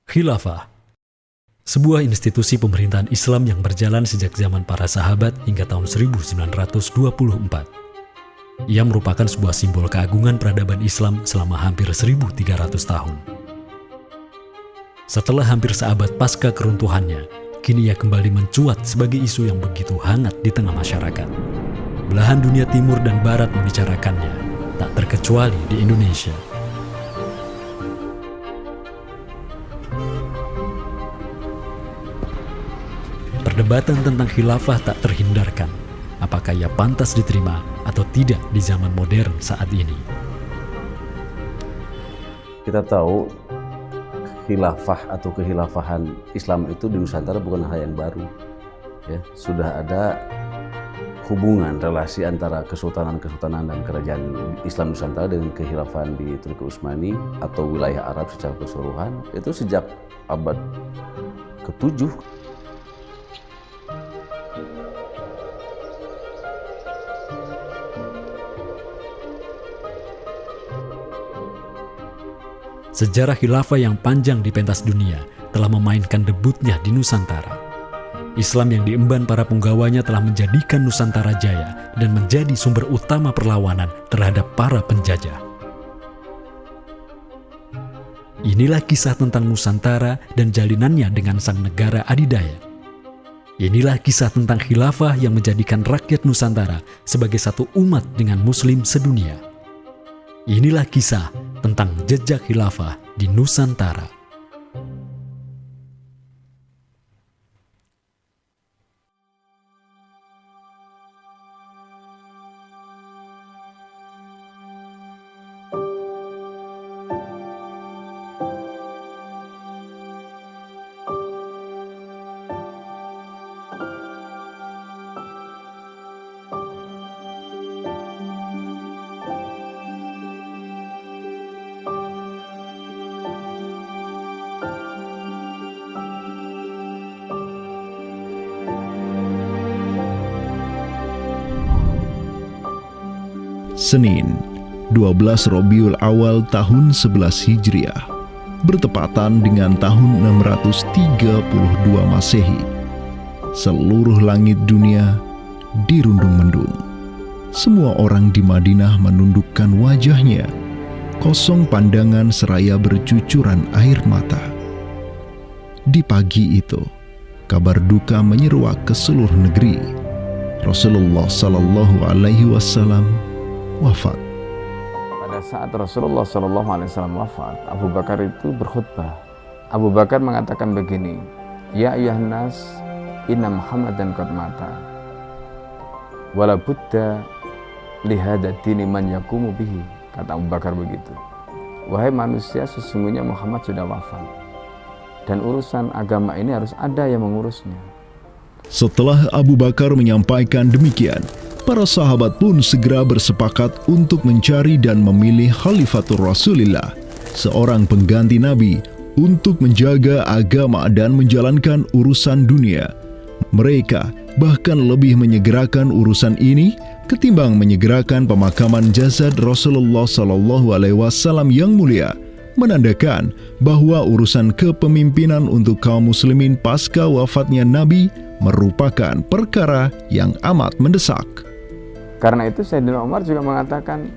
Khilafah, sebuah institusi pemerintahan Islam yang berjalan sejak zaman para sahabat hingga tahun 1924. Ia merupakan sebuah simbol keagungan peradaban Islam selama hampir 1.300 tahun. Setelah hampir seabad pasca keruntuhannya, kini ia kembali mencuat sebagai isu yang begitu hangat di tengah masyarakat. Belahan dunia timur dan barat membicarakannya, tak terkecuali di Indonesia. Perdebatan tentang khilafah tak terhindarkan. Apakah ia pantas diterima atau tidak di zaman modern saat ini? Kita tahu khilafah atau kehilafahan Islam itu di Nusantara bukan hal yang baru. Ya, sudah ada hubungan relasi antara kesultanan-kesultanan dan kerajaan Islam Nusantara dengan kehilafahan di Turki Utsmani atau wilayah Arab secara keseluruhan itu sejak abad ke-7. Sejarah khilafah yang panjang di pentas dunia telah memainkan debutnya di Nusantara. Islam yang diemban para punggawanya telah menjadikan Nusantara jaya dan menjadi sumber utama perlawanan terhadap para penjajah. Inilah kisah tentang Nusantara dan jalinannya dengan sang negara adidaya. Inilah kisah tentang khilafah yang menjadikan rakyat Nusantara sebagai satu umat dengan Muslim sedunia. Inilah kisah tentang jejak khilafah di Nusantara. Senin, 12 Rabiul Awal tahun 11 Hijriah, bertepatan dengan tahun 632 Masehi. Seluruh langit dunia dirundung mendung. Semua orang di Madinah menundukkan wajahnya, kosong pandangan seraya bercucuran air mata. Di pagi itu, kabar duka menyeruak ke seluruh negeri. Rasulullah Sallallahu Alaihi Wasallam wafat. Pada saat Rasulullah SAW wafat, Abu Bakar itu berkhutbah. Abu Bakar mengatakan begini, Ya ayyuhan nas, inna Muhammadan qad mata. Wala budda lihada dini man yakumu bihi. Kata Abu Bakar begitu. Wahai manusia, sesungguhnya Muhammad sudah wafat. Dan urusan agama ini harus ada yang mengurusnya. Setelah Abu Bakar menyampaikan demikian, para sahabat pun segera bersepakat untuk mencari dan memilih Khalifatur Rasulillah, seorang pengganti Nabi untuk menjaga agama dan menjalankan urusan dunia. Mereka bahkan lebih menyegerakan urusan ini ketimbang menyegerakan pemakaman jasad Rasulullah SAW yang mulia, menandakan bahwa urusan kepemimpinan untuk kaum muslimin pasca wafatnya Nabi merupakan perkara yang amat mendesak. Karena itu Sayyidina Umar juga mengatakan,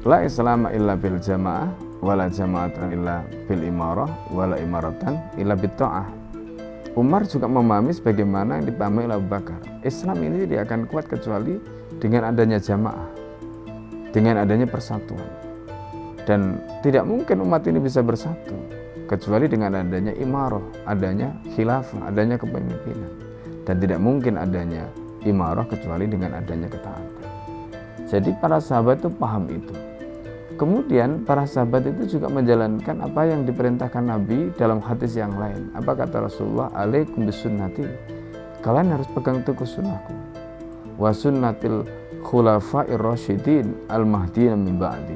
La islama illa bil jamaah, wala jama'atan illa bil imarah, wala imaratan illa bit ta'ah. Umar juga memahami sebagaimana yang dipahami oleh Abu Bakar. Islam ini tidak akan kuat kecuali dengan adanya jamaah, dengan adanya persatuan. Dan tidak mungkin umat ini bisa bersatu kecuali dengan adanya imarah, adanya khilafah, adanya kepemimpinan. Dan tidak mungkin adanya imarah kecuali dengan adanya ketaatan. Jadi para sahabat itu paham itu. Kemudian para sahabat itu juga menjalankan apa yang diperintahkan Nabi dalam hadis yang lain. Apa kata Rasulullah? Alaikum bisunnati. Kalian harus pegang teguh sunnahku. Wa sunnatil khulafa'ir rasyidin al-mahdiyyin min ba'di.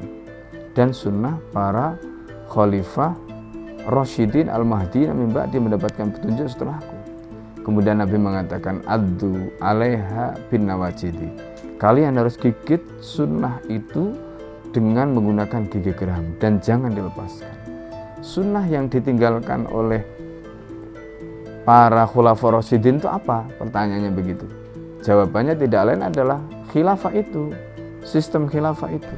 Dan sunnah para khalifah rasyidin al-mahdiyyin min ba'di mendapatkan petunjuk setelahku. Kemudian Nabi mengatakan, Addu alaiha bin nawajidi. Kalian harus gigit sunnah itu dengan menggunakan gigi geram dan jangan dilepaskan. sunnah yang ditinggalkan oleh para khulafaur rasyidin itu apa? Pertanyaannya begitu. Jawabannya tidak lain adalah khilafah itu, sistem khilafah itu.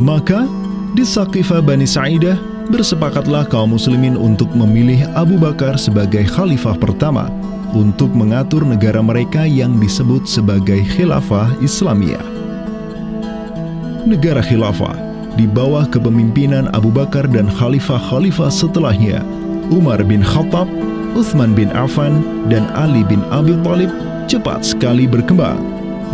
Maka di Saqifah Bani Sa'idah bersepakatlah kaum muslimin untuk memilih Abu Bakar sebagai khalifah pertama untuk mengatur negara mereka yang disebut sebagai khilafah Islamiyah. Negara khilafah di bawah kepemimpinan Abu Bakar dan khalifah-khalifah setelahnya, Umar bin Khattab, Utsman bin Affan, dan Ali bin Abi Thalib cepat sekali berkembang.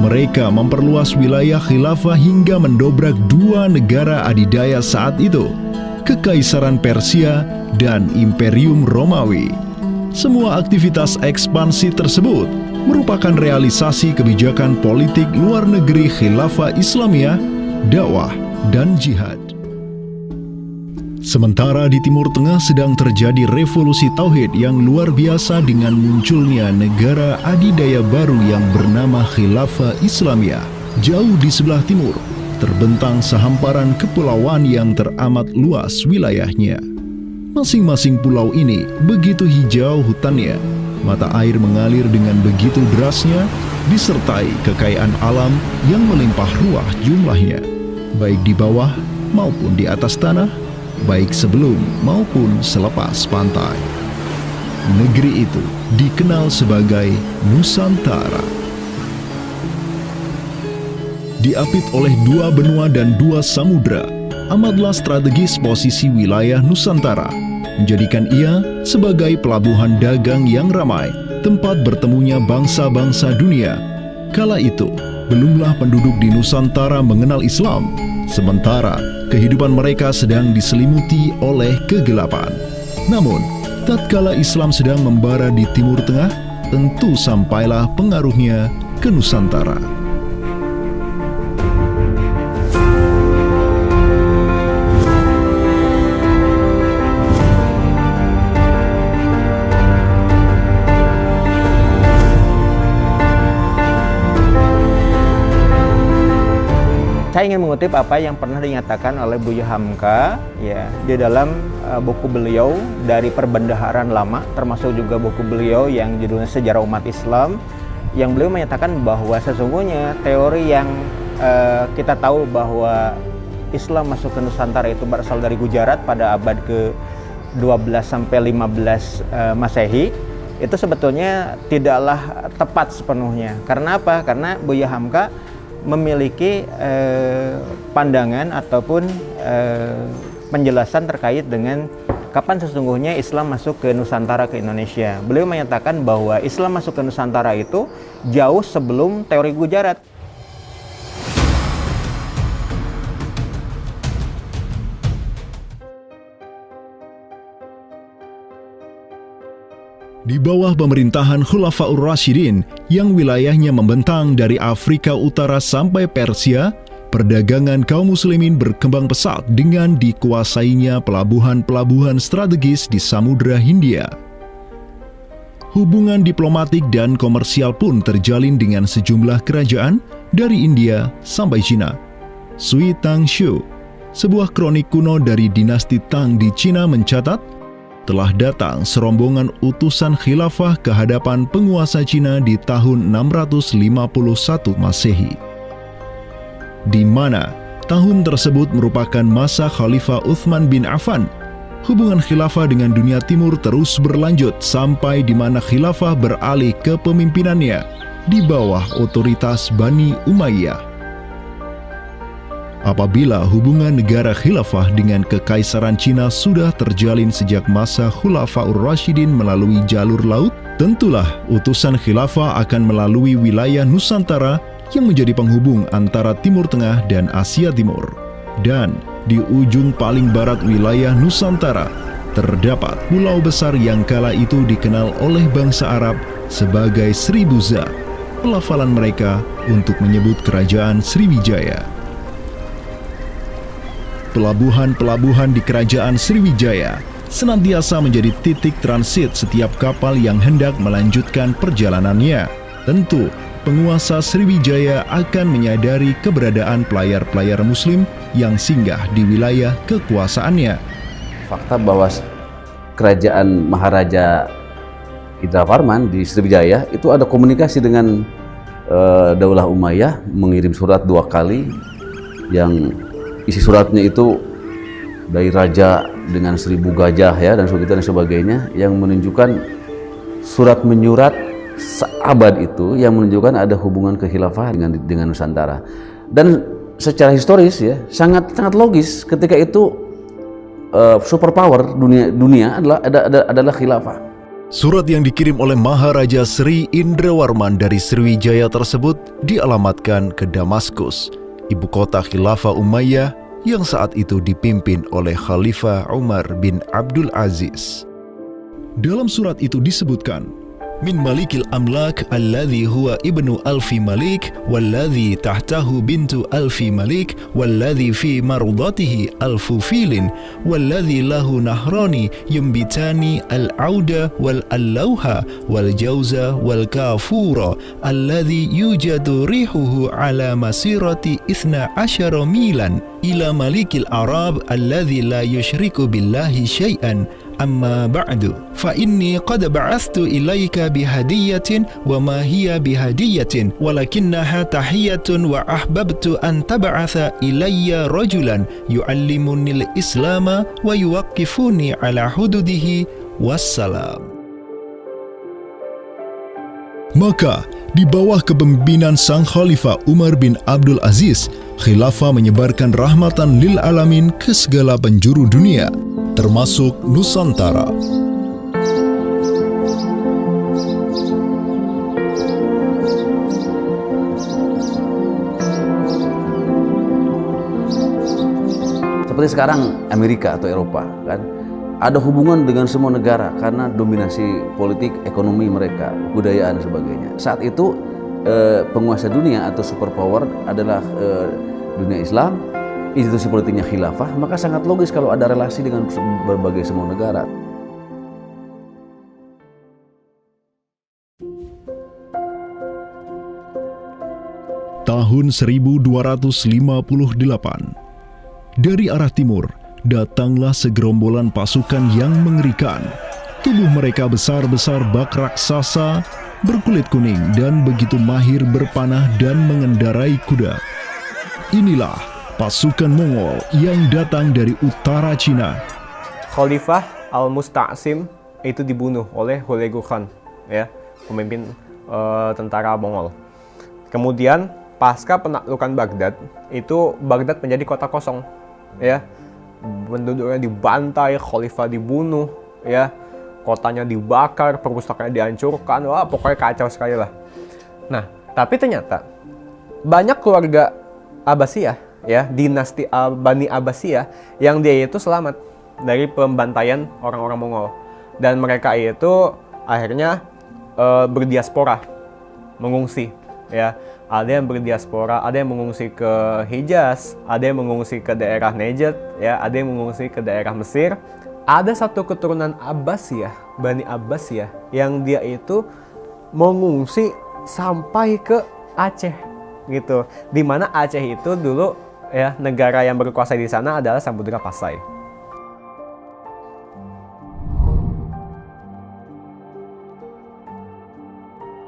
Mereka memperluas wilayah khilafah hingga mendobrak dua negara adidaya saat itu, Kekaisaran Persia dan Imperium Romawi. Semua aktivitas ekspansi tersebut merupakan realisasi kebijakan politik luar negeri khilafah Islamiyah, dakwah, dan jihad. Sementara di Timur Tengah sedang terjadi revolusi tauhid yang luar biasa dengan munculnya negara adidaya baru yang bernama Khilafah Islamiyah. Jauh di sebelah timur, terbentang sehamparan kepulauan yang teramat luas wilayahnya. Masing-masing pulau ini begitu hijau hutannya, mata air mengalir dengan begitu derasnya, disertai kekayaan alam yang melimpah ruah jumlahnya, baik di bawah maupun di atas tanah, baik sebelum maupun selepas pantai. Negeri itu dikenal sebagai Nusantara. Diapit oleh dua benua dan dua samudra, amatlah strategis posisi wilayah Nusantara, menjadikan ia sebagai pelabuhan dagang yang ramai, tempat bertemunya bangsa-bangsa dunia. Kala itu, belumlah penduduk di Nusantara mengenal Islam, sementara kehidupan mereka sedang diselimuti oleh kegelapan. Namun, tatkala Islam sedang membara di Timur Tengah, tentu sampailah pengaruhnya ke Nusantara. Saya ingin mengutip apa yang pernah dinyatakan oleh Buya Hamka ya di dalam buku beliau dari Perbendaharaan Lama, termasuk juga buku beliau yang judulnya Sejarah Umat Islam, yang beliau menyatakan bahwa sesungguhnya teori yang kita tahu bahwa Islam masuk ke Nusantara itu berasal dari Gujarat pada abad ke-12 sampai 15 Masehi, itu sebetulnya tidaklah tepat sepenuhnya. Karena apa? Karena Buya Hamka memiliki pandangan ataupun penjelasan terkait dengan kapan sesungguhnya Islam masuk ke Nusantara, ke Indonesia. Beliau menyatakan bahwa Islam masuk ke Nusantara itu jauh sebelum teori Gujarat. Di bawah pemerintahan Khulafaur Rasyidin yang wilayahnya membentang dari Afrika Utara sampai Persia, perdagangan kaum muslimin berkembang pesat dengan dikuasainya pelabuhan-pelabuhan strategis di Samudra Hindia. Hubungan diplomatik dan komersial pun terjalin dengan sejumlah kerajaan dari India sampai Cina. Sui Tang Xiu, sebuah kronik kuno dari dinasti Tang di Cina mencatat, telah datang serombongan utusan khilafah ke hadapan penguasa Cina di tahun 651 Masehi, di mana tahun tersebut merupakan masa Khalifah Utsman bin Affan. Hubungan khilafah dengan dunia timur terus berlanjut sampai di mana khilafah beralih ke pemimpinannya di bawah otoritas Bani Umayyah. Apabila hubungan negara khilafah dengan kekaisaran Cina sudah terjalin sejak masa Khulafaur Rasyidin melalui jalur laut, tentulah utusan khilafah akan melalui wilayah Nusantara yang menjadi penghubung antara Timur Tengah dan Asia Timur. Dan di ujung paling barat wilayah Nusantara, terdapat pulau besar yang kala itu dikenal oleh bangsa Arab sebagai Sribuza, pelafalan mereka untuk menyebut kerajaan Sriwijaya. Pelabuhan-pelabuhan di kerajaan Sriwijaya senantiasa menjadi titik transit setiap kapal yang hendak melanjutkan perjalanannya. Tentu, penguasa Sriwijaya akan menyadari keberadaan pelayar-pelayar muslim yang singgah di wilayah kekuasaannya. fakta bahwa kerajaan Maharaja Indravarman di Sriwijaya itu ada komunikasi dengan Daulah Umayyah, mengirim surat 2 kali yang isi suratnya itu dari raja dengan 1000 gajah ya dan sebagainya, yang menunjukkan surat menyurat seabad itu yang menunjukkan ada hubungan kekhilafahan dengan Nusantara. Dan secara historis ya sangat logis ketika itu superpower dunia adalah khilafah. Surat yang dikirim oleh Maharaja Sri Indrawarman dari Sriwijaya tersebut dialamatkan ke Damaskus, ibu kota Khilafah Umayyah yang saat itu dipimpin oleh Khalifah Umar bin Abdul Aziz. Dalam surat itu disebutkan, min malikil amlak alladhi huwa ibnu alfi malik walladhi tahtahu bintu alfi malik walladhi fi mardatihi alfu filin walladhi lahu nahrani yumbitani al-auda wal-allawha wal-jawza wal-kafura alladhi yujadu rihuhu ala masirati 12 milan ila malikil arab alladhi la yushriku billahi syai'an. Amma ba'du, fa inni qad ba'athtu ilaika bihadiyatin wa ma hiya bihadiyatin walakinnaha tahiyatun wa ahbabtu an tab'atha ilayya rajulan yu'allimunil islama wa yuwaqqifuni ala hududihi wassalam. Maka di bawah kepemimpinan sang Khalifah Umar bin Abdul Aziz, khilafah menyebarkan rahmatan lil alamin ke segala penjuru dunia, termasuk Nusantara. Seperti sekarang Amerika atau Eropa kan ada hubungan dengan semua negara karena dominasi politik, ekonomi mereka, budayaan dan sebagainya. Saat itu penguasa dunia atau superpower adalah dunia Islam, institusi politiknya khilafah, maka sangat logis kalau ada relasi dengan berbagai semua negara. Tahun 1258, dari arah timur datanglah segerombolan pasukan yang mengerikan. Tubuh mereka besar-besar bak raksasa, berkulit kuning dan begitu mahir berpanah dan mengendarai kuda. Inilah pasukan Mongol yang datang dari utara Cina. Khalifah Al-Musta'sim itu dibunuh oleh Hulagu Khan, ya, pemimpin tentara Mongol. Kemudian pasca penaklukan Baghdad, itu Baghdad menjadi kota kosong, ya. Penduduknya dibantai, khalifah dibunuh, ya. Kotanya dibakar, perpustakaannya dihancurkan. Wah, pokoknya kacau sekali lah. Nah, tapi ternyata banyak keluarga Abbasiyah, ya, dinasti Bani Abbasiyah yang dia itu selamat dari pembantaian orang-orang Mongol, dan mereka itu akhirnya berdiaspora, mengungsi, ya. Ada yang berdiaspora, ada yang mengungsi ke Hijaz, ada yang mengungsi ke daerah Najd, ya, ada yang mengungsi ke daerah Mesir. Ada satu keturunan Abbasiyah, Bani Abbasiyah, yang dia itu mengungsi sampai ke Aceh, gitu. Di mana Aceh itu dulu, ya, negara yang berkuasa di sana adalah Samudra Pasai.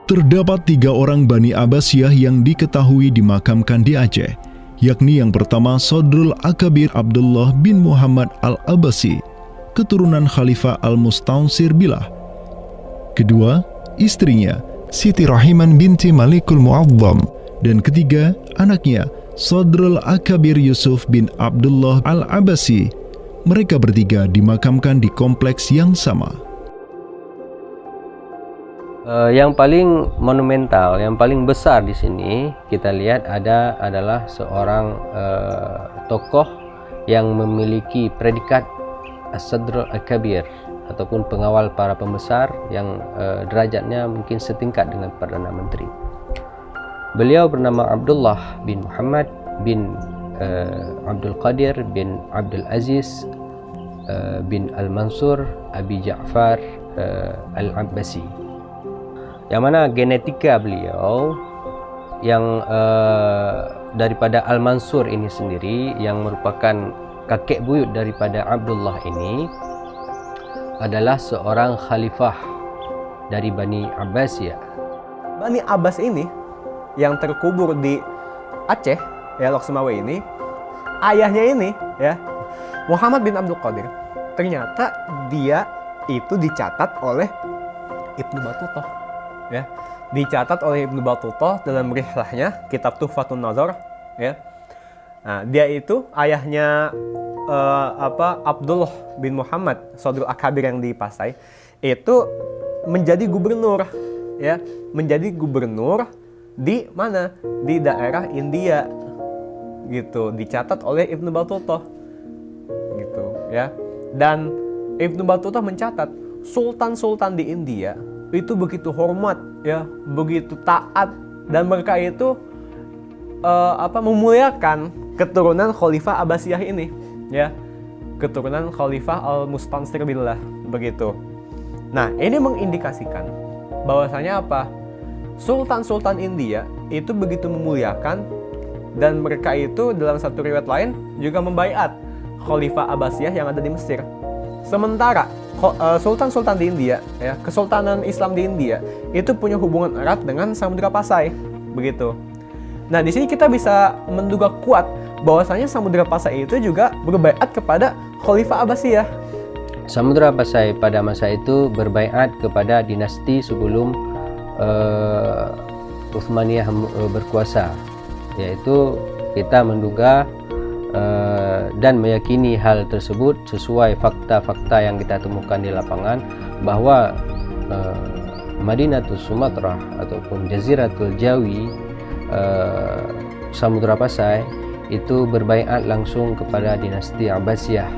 Terdapat 3 orang Bani Abbasiyah yang diketahui dimakamkan di Aceh, yakni yang pertama Sodrul Akabir Abdullah bin Muhammad Al-Abbasi, keturunan Khalifah Al-Mustaunsir Billah. Kedua, istrinya Siti Rahiman binti Malikul Mu'azzam, dan ketiga, anaknya Sodrul Akabir Yusuf bin Abdullah Al-Abbasi. Mereka bertiga dimakamkan di kompleks yang sama. Yang paling monumental, yang paling besar di sini kita lihat adalah seorang tokoh yang memiliki predikat As-Sadr Al-Kabir ataupun pengawal para pembesar yang derajatnya mungkin setingkat dengan Perdana Menteri. Beliau bernama Abdullah bin Muhammad bin Abdul Qadir bin Abdul Aziz bin Al-Mansur Abi Ja'far Al-Abbasi, yang mana genetika beliau yang daripada Al-Mansur ini sendiri yang merupakan kakek buyut daripada Abdullah ini adalah seorang khalifah dari Bani Abbasiyah. Bani Abbas ini yang terkubur di Aceh, ya, Lok Sumawe ini, ayahnya ini, ya, Muhammad bin Abdul Qadir, ternyata dia itu dicatat oleh Ibnu Battuta, ya, dicatat oleh Ibnu Battuta dalam rihlahnya kitab Tuhfatun Nazar, ya. Nah, dia itu ayahnya Abdullah bin Muhammad Sodrul Akabir yang di Pasai itu menjadi gubernur, ya, menjadi gubernur di mana, di daerah India, gitu, dicatat oleh Ibnu Battuta, gitu, ya. Dan Ibnu Battuta mencatat sultan-sultan di India itu begitu hormat, ya, begitu taat, dan mereka itu memuliakan keturunan Khalifah Abbasiyah ini, ya, keturunan Khalifah Al-Mustansir Billah, begitu. Nah, ini mengindikasikan bahwasanya apa? Sultan-sultan India itu begitu memuliakan, dan mereka itu dalam satu riwayat lain juga membaiat Khalifah Abbasiyah yang ada di Mesir. Sementara sultan-sultan di India, ya, Kesultanan Islam di India itu punya hubungan erat dengan Samudra Pasai, begitu. Nah, di sini kita bisa menduga kuat bahwasanya Samudra Pasai itu juga berbaiat kepada Khalifah Abbasiyah. Samudra Pasai pada masa itu berbaiat kepada dinasti sebelum Utsmaniyah berkuasa, yaitu kita menduga dan meyakini hal tersebut sesuai fakta-fakta yang kita temukan di lapangan bahwa Madinatul Sumatera ataupun Jaziratul Jawi, Samudra Pasai itu berbaiat langsung kepada dinasti Abbasiyah.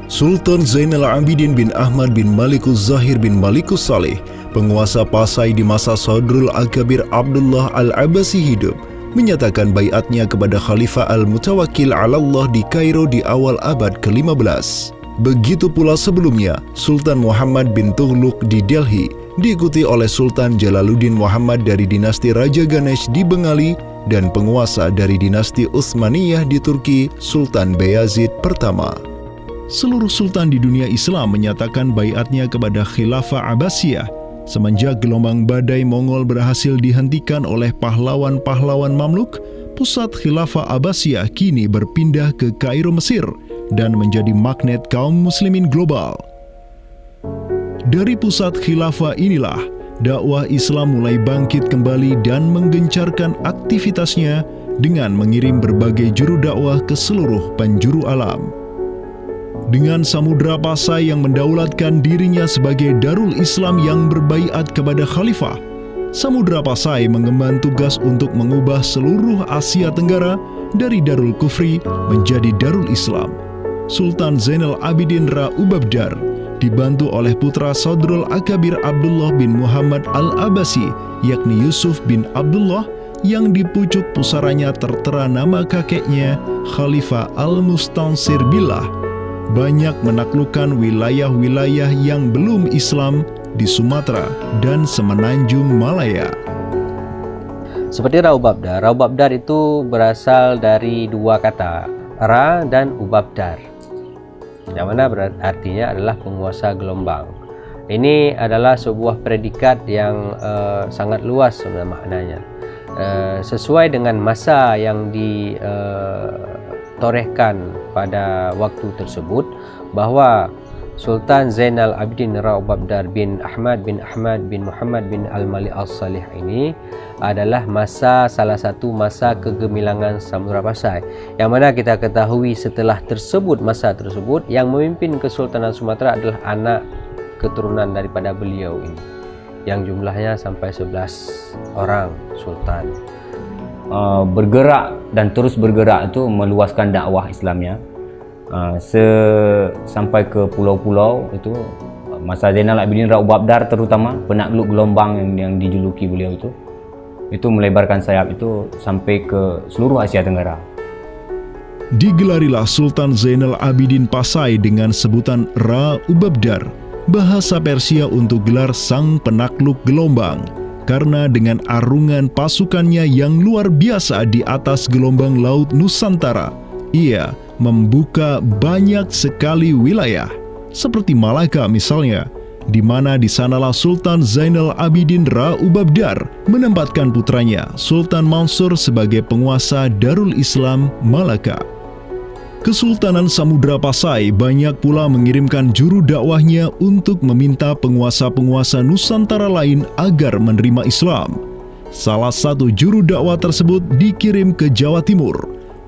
Sultan Zainal Abidin bin Ahmad bin Malikus Zahir bin Malikus Saleh, penguasa Pasai di masa Sodrul Akabir Abdullah Al-Abbasi hidup, menyatakan baiatnya kepada Khalifah Al-Mutawakkil 'alallah di Kairo di awal abad ke-15. Begitu pula sebelumnya, Sultan Muhammad bin Tughluk di Delhi diikuti oleh Sultan Jalaluddin Muhammad dari dinasti Raja Ganesh di Bengali dan penguasa dari dinasti Utsmaniyah di Turki, Sultan Bayazid pertama. Seluruh sultan di dunia Islam menyatakan baiatnya kepada Khilafah Abbasiyah semenjak gelombang badai Mongol berhasil dihentikan oleh pahlawan-pahlawan Mamluk. Pusat Khilafah Abbasiyah kini berpindah ke Kairo, Mesir, dan menjadi magnet kaum muslimin global. Dari pusat khilafah inilah dakwah Islam mulai bangkit kembali dan menggencarkan aktivitasnya dengan mengirim berbagai juru dakwah ke seluruh penjuru alam. Dengan Samudra Pasai yang mendaulatkan dirinya sebagai Darul Islam yang berbaiat kepada khalifah, Samudra Pasai mengemban tugas untuk mengubah seluruh Asia Tenggara dari Darul Kufri menjadi Darul Islam. Sultan Zainal Abidin Ra Ubabdar dibantu oleh putra Sodrul Akabir Abdullah bin Muhammad Al-Abbasi, yakni Yusuf bin Abdullah, yang di pucuk pusaranya tertera nama kakeknya Khalifah Al-Mustansir Billah, banyak menaklukkan wilayah-wilayah yang belum Islam di Sumatera dan Semenanjung Malaya. Seperti Ra Ubabdar. Ra Ubabdar itu berasal dari dua kata, Ra dan Ubabdar, yang mana artinya adalah penguasa gelombang. Ini adalah sebuah predikat yang sangat luas sebenarnya maknanya, sesuai dengan masa yang ditorehkan pada waktu tersebut, bahwa Sultan Zainal Abidin Ra Ubabdar bin Ahmad bin Muhammad bin Al-Malik Al-Salih ini adalah salah satu masa kegemilangan Samudra Pasai, yang mana kita ketahui setelah masa tersebut yang memimpin Kesultanan Sumatera adalah anak keturunan daripada beliau ini, yang jumlahnya sampai 11 orang sultan. Bergerak dan terus bergerak itu meluaskan dakwah Islamnya sampai ke pulau-pulau. Itu masa Zainal Abidin Ra Ubabdar, terutama penakluk gelombang yang dijuluki beliau itu melebarkan sayap itu sampai ke seluruh Asia Tenggara. Digelarilah Sultan Zainal Abidin Pasai dengan sebutan Ra Ubabdar, bahasa Persia untuk gelar sang penakluk gelombang, karena dengan arungan pasukannya yang luar biasa di atas gelombang laut Nusantara, ia membuka banyak sekali wilayah, seperti Malaka misalnya, di mana di sanalah Sultan Zainal Abidin Ra Ubabdar menempatkan putranya Sultan Mansur sebagai penguasa Darul Islam Malaka. Kesultanan Samudra Pasai banyak pula mengirimkan juru dakwahnya untuk meminta penguasa-penguasa Nusantara lain agar menerima Islam. Salah satu juru dakwah tersebut dikirim ke Jawa Timur,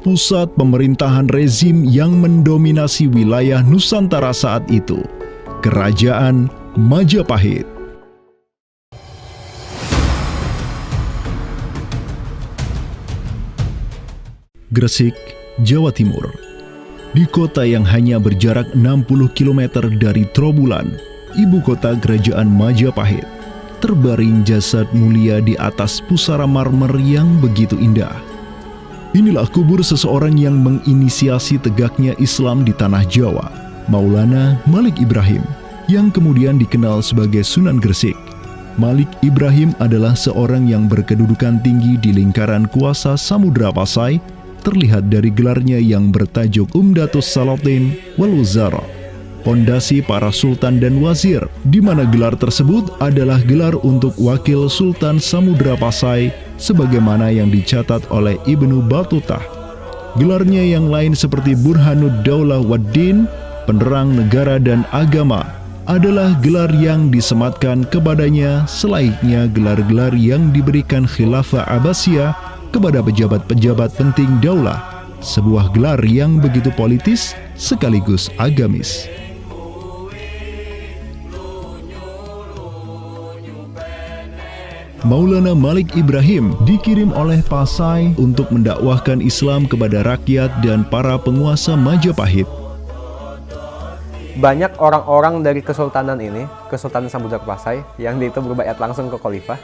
pusat pemerintahan rezim yang mendominasi wilayah Nusantara saat itu, Kerajaan Majapahit. Gresik, Jawa Timur. Di kota yang hanya berjarak 60 km dari Trowulan, ibu kota Kerajaan Majapahit, terbaring jasad mulia di atas pusara marmer yang begitu indah. Inilah kubur seseorang yang menginisiasi tegaknya Islam di tanah Jawa, Maulana Malik Ibrahim, yang kemudian dikenal sebagai Sunan Gresik. Malik Ibrahim adalah seorang yang berkedudukan tinggi di lingkaran kuasa Samudra Pasai, terlihat dari gelarnya yang bertajuk Umdatus Salatin wal Wuzara, pondasi para sultan dan wazir, di mana gelar tersebut adalah gelar untuk wakil Sultan Samudra Pasai sebagaimana yang dicatat oleh Ibnu Batutah. Gelarnya yang lain seperti Burhanud Daulah Waddin, penerang negara dan agama, adalah gelar yang disematkan kepadanya selayaknya gelar-gelar yang diberikan Khilafah Abbasiyah kepada pejabat-pejabat penting daulah, sebuah gelar yang begitu politis sekaligus agamis. Maulana Malik Ibrahim dikirim oleh Pasai untuk mendakwahkan Islam kepada rakyat dan para penguasa Majapahit. Banyak orang-orang dari kesultanan ini, Kesultanan Samudra Pasai, yang itu berbaiat langsung ke khalifah,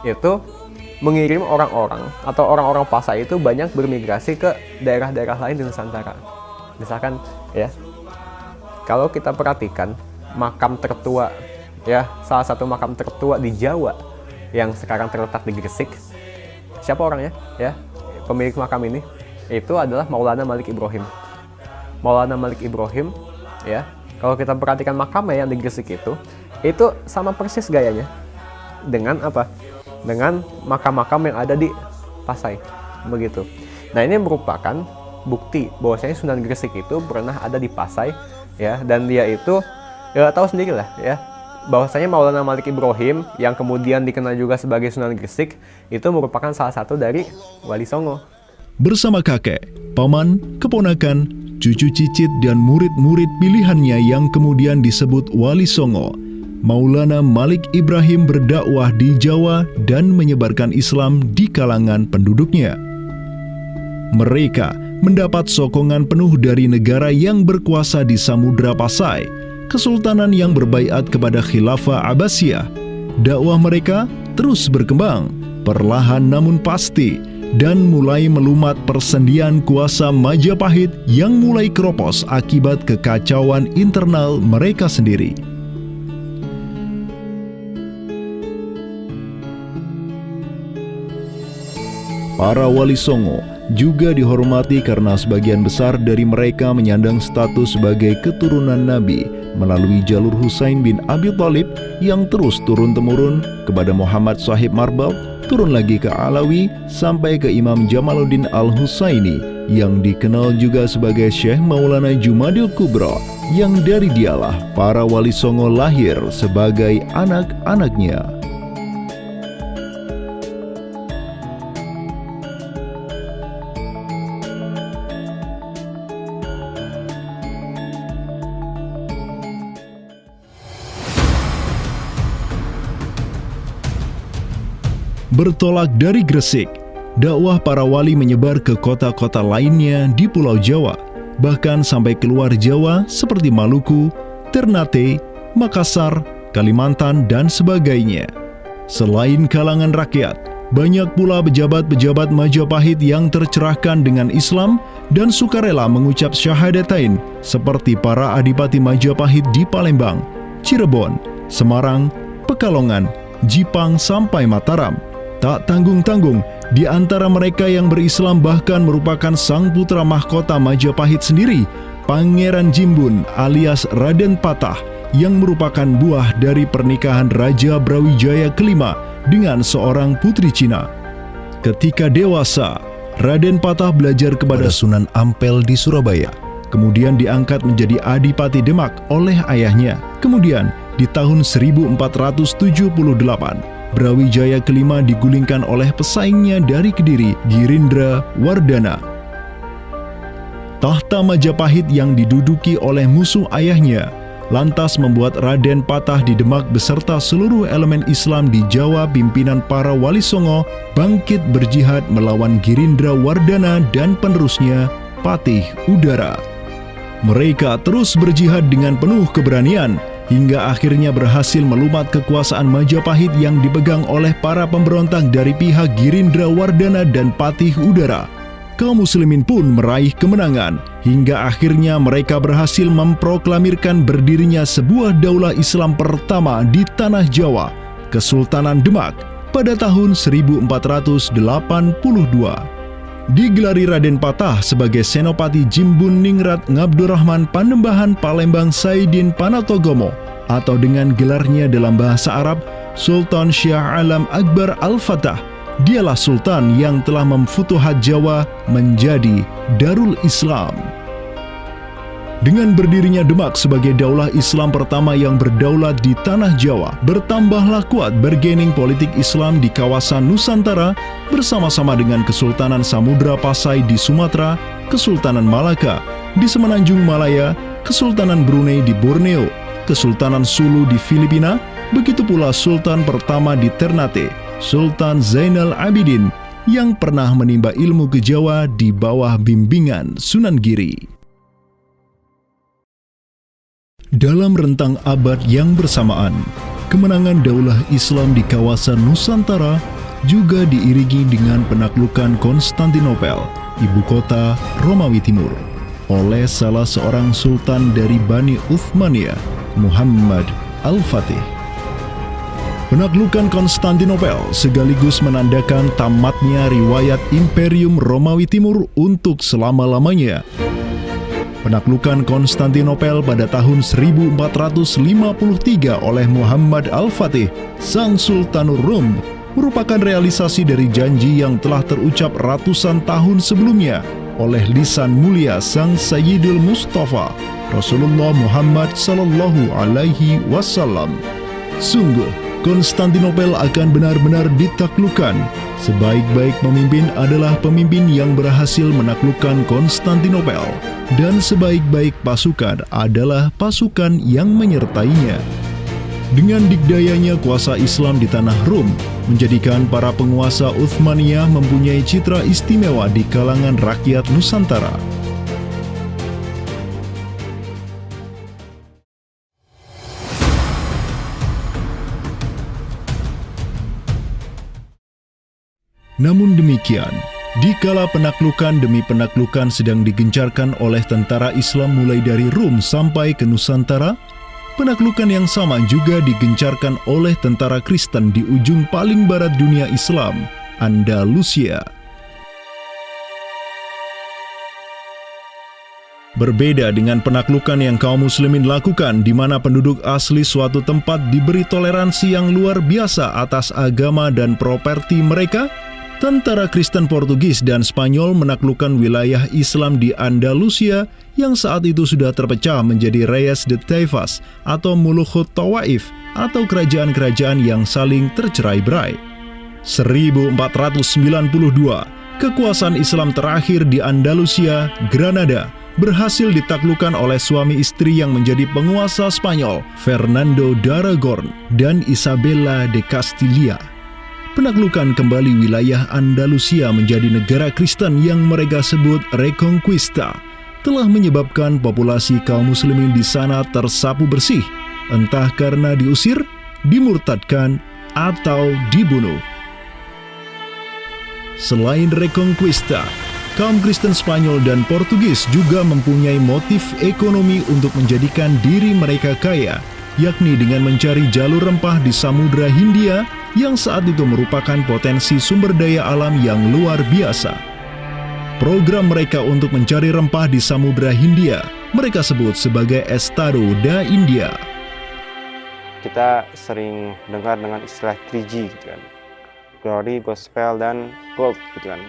itu mengirim orang-orang atau orang-orang Pasai itu banyak bermigrasi ke daerah-daerah lain di Nusantara. Misalkan ya, kalau kita perhatikan makam tertua ya, salah satu makam tertua di Jawa yang sekarang terletak di Gresik, siapa orangnya ya? Pemilik makam ini itu adalah Maulana Malik Ibrahim. Maulana Malik Ibrahim ya, kalau kita perhatikan makamnya yang di Gresik itu sama persis gayanya dengan apa? Dengan makam-makam yang ada di Pasai, begitu. Nah, ini merupakan bukti bahwasanya Sunan Gresik itu pernah ada di Pasai ya, dan dia itu ya tahu sendiri lah ya, bahwasanya Maulana Malik Ibrahim yang kemudian dikenal juga sebagai Sunan Gresik itu merupakan salah satu dari Wali Songo. Bersama kakek, paman, keponakan, cucu cicit dan murid-murid pilihannya yang kemudian disebut Wali Songo, Maulana Malik Ibrahim berdakwah di Jawa dan menyebarkan Islam di kalangan penduduknya. Mereka mendapat sokongan penuh dari negara yang berkuasa di Samudra Pasai, kesultanan yang berbaiat kepada Khilafah Abbasiyah. Dakwah mereka terus berkembang, perlahan namun pasti, dan mulai melumat persendian kuasa Majapahit yang mulai keropos akibat kekacauan internal mereka sendiri. Para Wali Songo juga dihormati karena sebagian besar dari mereka menyandang status sebagai keturunan Nabi melalui jalur Husain bin Abi Thalib yang terus turun-temurun kepada Muhammad Sahib Marbal, turun lagi ke Alawi sampai ke Imam Jamaluddin Al-Husaini yang dikenal juga sebagai Syekh Maulana Jumadil Kubra, yang dari dialah para Wali Songo lahir sebagai anak-anaknya. Bertolak dari Gresik, dakwah para wali menyebar ke kota-kota lainnya di Pulau Jawa, bahkan sampai keluar Jawa seperti Maluku, Ternate, Makassar, Kalimantan, dan sebagainya. Selain kalangan rakyat, banyak pula pejabat-pejabat Majapahit yang tercerahkan dengan Islam dan sukarela mengucap syahadatain, seperti para adipati Majapahit di Palembang, Cirebon, Semarang, Pekalongan, Jipang, sampai Mataram. Tak tanggung-tanggung, di antara mereka yang berislam bahkan merupakan sang putra mahkota Majapahit sendiri, Pangeran Jimbun alias Raden Patah, yang merupakan buah dari pernikahan Raja Brawijaya kelima dengan seorang putri Cina. Ketika dewasa, Raden Patah belajar kepada Sunan Ampel di Surabaya, kemudian diangkat menjadi Adipati Demak oleh ayahnya. Kemudian, di tahun 1478, Brawijaya kelima digulingkan oleh pesaingnya dari Kediri, Girindra Wardana. Tahta Majapahit yang diduduki oleh musuh ayahnya lantas membuat Raden Patah di Demak beserta seluruh elemen Islam di Jawa pimpinan para Wali Songo bangkit berjihad melawan Girindra Wardana dan penerusnya Patih Udara. Mereka terus berjihad dengan penuh keberanian hingga akhirnya berhasil melumat kekuasaan Majapahit yang dipegang oleh para pemberontak dari pihak Girindra Wardana dan Patih Udara. Kaum muslimin pun meraih kemenangan hingga akhirnya mereka berhasil memproklamirkan berdirinya sebuah daulah Islam pertama di tanah Jawa, Kesultanan Demak, pada tahun 1482. Digelari Raden Patah sebagai Senopati Jimbun Ningrat Ngabdurrahman Panembahan Palembang Saidin Panatogomo, atau dengan gelarnya dalam bahasa Arab Sultan Syah Alam Akbar Al-Fatah. Dialah Sultan yang telah memfutuhat Jawa menjadi Darul Islam. Dengan berdirinya Demak sebagai daulah Islam pertama yang berdaulat di tanah Jawa, bertambahlah kuat bargaining politik Islam di kawasan Nusantara bersama-sama dengan Kesultanan Samudra Pasai di Sumatera, Kesultanan Malaka di Semenanjung Malaya, Kesultanan Brunei di Borneo, Kesultanan Sulu di Filipina, begitu pula Sultan pertama di Ternate, Sultan Zainal Abidin yang pernah menimba ilmu ke Jawa di bawah bimbingan Sunan Giri. Dalam rentang abad yang bersamaan, kemenangan daulah Islam di kawasan Nusantara juga diiringi dengan penaklukan Konstantinopel, ibu kota Romawi Timur, oleh salah seorang sultan dari Bani Uthmaniyah, Muhammad Al-Fatih. Penaklukan Konstantinopel sekaligus menandakan tamatnya riwayat Imperium Romawi Timur untuk selama-lamanya. Penaklukan Konstantinopel pada tahun 1453 oleh Muhammad Al-Fatih, sang Sultanur Rum, merupakan realisasi dari janji yang telah terucap ratusan tahun sebelumnya oleh lisan mulia sang Sayyidul Mustafa, Rasulullah Muhammad Sallallahu Alaihi Wasallam. Sungguh, Konstantinopel akan benar-benar ditaklukkan. Sebaik-baik pemimpin adalah pemimpin yang berhasil menaklukkan Konstantinopel, dan sebaik-baik pasukan adalah pasukan yang menyertainya. Dengan dikdayanya kuasa Islam di tanah Rum, menjadikan para penguasa Uthmaniyah mempunyai citra istimewa di kalangan rakyat Nusantara. Namun demikian, dikala penaklukan demi penaklukan sedang digencarkan oleh tentara Islam mulai dari Rum sampai ke Nusantara, penaklukan yang sama juga digencarkan oleh tentara Kristen di ujung paling barat dunia Islam, Andalusia. Berbeda dengan penaklukan yang kaum muslimin lakukan di mana penduduk asli suatu tempat diberi toleransi yang luar biasa atas agama dan properti mereka, tentara Kristen Portugis dan Spanyol menaklukkan wilayah Islam di Andalusia yang saat itu sudah terpecah menjadi Reyes de Taifas atau Mulukhut Tawaif atau kerajaan-kerajaan yang saling tercerai-berai. 1492, kekuasaan Islam terakhir di Andalusia, Granada, berhasil ditaklukkan oleh suami istri yang menjadi penguasa Spanyol, Fernando d'Aragon dan Isabella de Castilla. Penaklukan kembali wilayah Andalusia menjadi negara Kristen yang mereka sebut Reconquista telah menyebabkan populasi kaum muslimin di sana tersapu bersih, entah karena diusir, dimurtadkan, atau dibunuh. Selain Reconquista, kaum Kristen Spanyol dan Portugis juga mempunyai motif ekonomi untuk menjadikan diri mereka kaya, yakni dengan mencari jalur rempah di Samudra Hindia yang saat itu merupakan potensi sumber daya alam yang luar biasa. Program mereka untuk mencari rempah di Samudra Hindia mereka sebut sebagai Estado da India. Kita sering dengar dengan istilah 3G gitu kan, Glory, Gospel, dan Gold gitu kan.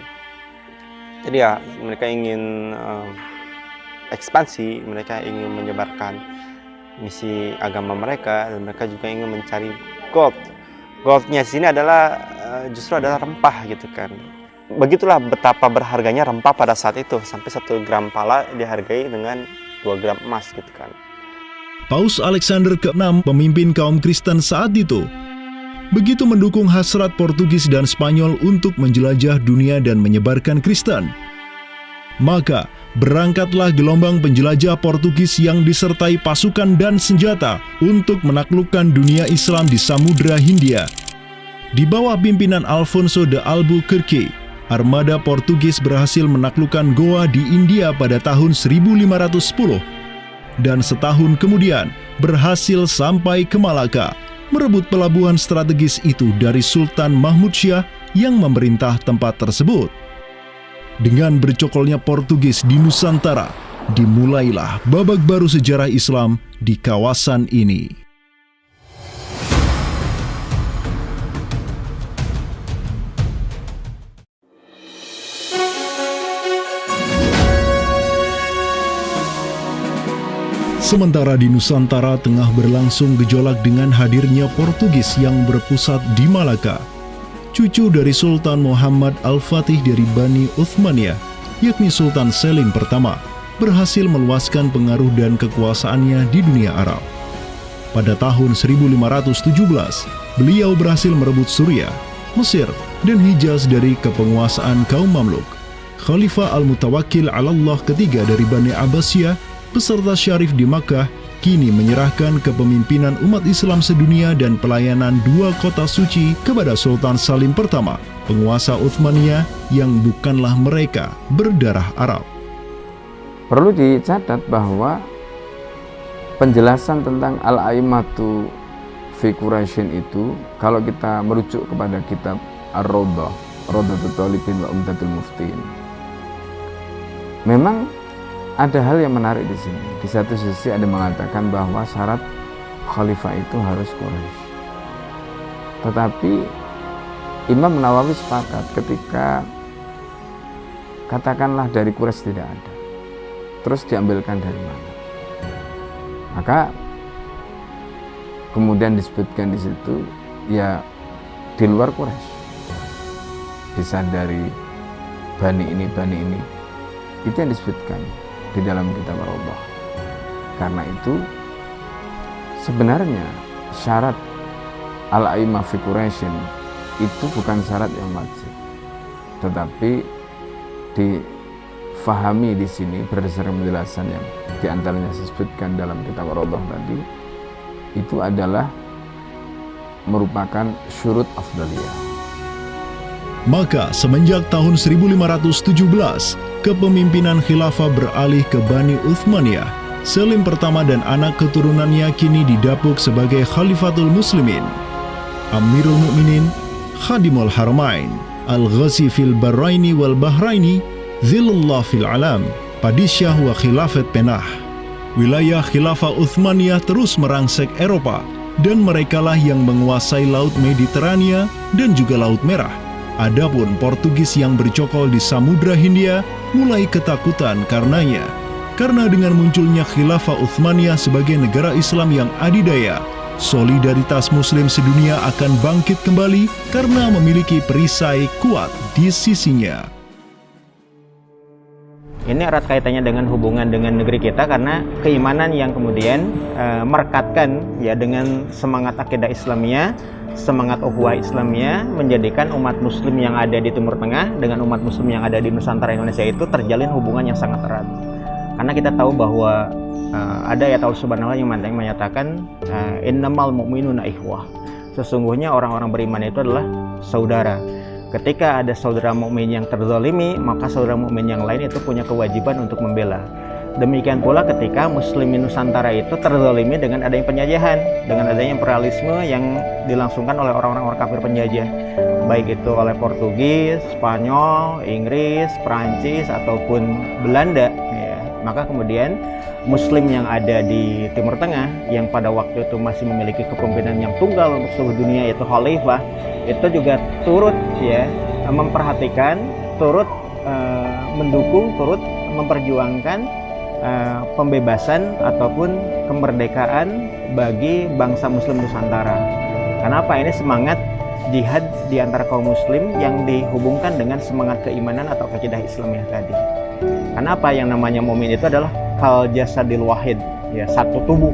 Jadi ya mereka ingin ekspansi, mereka ingin menyebarkan misi agama mereka, dan mereka juga ingin mencari gold. Goldnya di sini adalah justru adalah rempah gitu kan. Begitulah betapa berharganya rempah pada saat itu, sampai 1 gram pala dihargai dengan 2 gram emas gitu kan. Paus Alexander ke-6, pemimpin kaum Kristen saat itu, begitu mendukung hasrat Portugis dan Spanyol untuk menjelajah dunia dan menyebarkan Kristen. Maka, berangkatlah gelombang penjelajah Portugis yang disertai pasukan dan senjata untuk menaklukkan dunia Islam di Samudra Hindia. Di bawah pimpinan Alfonso de Albuquerque, armada Portugis berhasil menaklukkan Goa di India pada tahun 1510 dan setahun kemudian berhasil sampai ke Malaka, merebut pelabuhan strategis itu dari Sultan Mahmud Syah yang memerintah tempat tersebut. Dengan bercokolnya Portugis di Nusantara, dimulailah babak baru sejarah Islam di kawasan ini. Sementara di Nusantara tengah berlangsung gejolak dengan hadirnya Portugis yang berpusat di Malaka, cucu dari Sultan Muhammad Al-Fatih dari Bani Uthmaniyah, yakni Sultan Selim pertama, berhasil meluaskan pengaruh dan kekuasaannya di dunia Arab. Pada tahun 1517, beliau berhasil merebut Suriah, Mesir, dan Hijaz dari kepenguasaan kaum Mamluk. Khalifah Al-Mutawakkil 'alallah ketiga dari Bani Abbasiyah beserta Syarif di Makkah kini menyerahkan kepemimpinan umat Islam sedunia dan pelayanan 2 kota suci kepada Sultan Salim pertama, penguasa Uthmaniyah yang bukanlah mereka berdarah Arab. Perlu dicatat bahwa penjelasan tentang Al-A'immatu fi Quraisyin itu, kalau kita merujuk kepada kitab Ar-Rawdah, Rawdatul Talibin wa Umdatul Muftin, memang ada hal yang menarik di sini. Di satu sisi ada mengatakan bahwa syarat khalifah itu harus Quraisy. Tetapi Imam Nawawi sepakat ketika katakanlah dari Quraisy tidak ada, terus diambilkan dari mana? Maka kemudian disebutkan di situ ya di luar Quraisy, bisa dari bani ini, itu yang disebutkan di dalam kitab Ar-Rawdah. Karena itu sebenarnya syarat Al-A'immah fi Quraisyin itu bukan syarat yang wajib, tetapi difahami di sini berdasarkan penjelasan yang diantaranya disebutkan dalam kitab Ar-Rawdah tadi, itu adalah merupakan syurut afdaliyah. Maka semenjak tahun 1517, kepemimpinan khilafah beralih ke Bani Uthmaniyah. Selim pertama dan anak keturunannya kini didapuk sebagai Khalifatul Muslimin. Amirul Mukminin, Khadimul Haramain, Al-Ghazi fil Bahraini wal Bahraini, Zilullah fil Alam, Padisyah wa Khilafat Penah. Wilayah khilafah Uthmaniyah terus merangsek Eropa, dan merekalah yang menguasai Laut Mediterania dan juga Laut Merah. Adapun Portugis yang bercokol di Samudra Hindia mulai ketakutan karenanya. Karena dengan munculnya khilafah Uthmaniyah sebagai negara Islam yang adidaya, solidaritas Muslim sedunia akan bangkit kembali karena memiliki perisai kuat di sisinya. Ini erat kaitannya dengan hubungan dengan negeri kita, karena keimanan yang kemudian merekatkan ya dengan semangat akidah Islamiyah, semangat ukhuwah Islamiyah, menjadikan umat Muslim yang ada di Timur Tengah dengan umat Muslim yang ada di Nusantara Indonesia itu terjalin hubungan yang sangat erat. Karena kita tahu bahwa ada ayat Allah Subhanahu wa Ta'ala yang menyatakan innamal mu'minuna ikhwah. Sesungguhnya orang-orang beriman itu adalah saudara. Ketika ada saudara mukmin yang terzalimi, maka saudara mukmin yang lain itu punya kewajiban untuk membela. Demikian pula ketika Muslimin Nusantara itu terzalimi dengan adanya penjajahan, dengan adanya imperialisme yang dilangsungkan oleh orang-orang kafir penjajah, baik itu oleh Portugis, Spanyol, Inggris, Perancis ataupun Belanda. Ya. Maka kemudian Muslim yang ada di Timur Tengah yang pada waktu itu masih memiliki kepemimpinan yang tunggal untuk seluruh dunia, yaitu Khalifah, itu juga turut ya memperhatikan, turut mendukung, turut memperjuangkan pembebasan ataupun kemerdekaan bagi bangsa Muslim Nusantara. Kenapa? Ini semangat jihad di antara kaum Muslim yang dihubungkan dengan semangat keimanan atau akidah Islamiyah tadi. Kenapa? Yang namanya mukmin itu adalah kal jasadil wahid, ya, satu tubuh.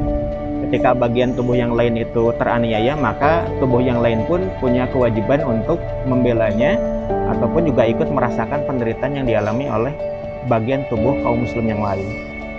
Ketika bagian tubuh yang lain itu teraniaya, maka tubuh yang lain pun punya kewajiban untuk membelanya ataupun juga ikut merasakan penderitaan yang dialami oleh bagian tubuh kaum muslim yang lain.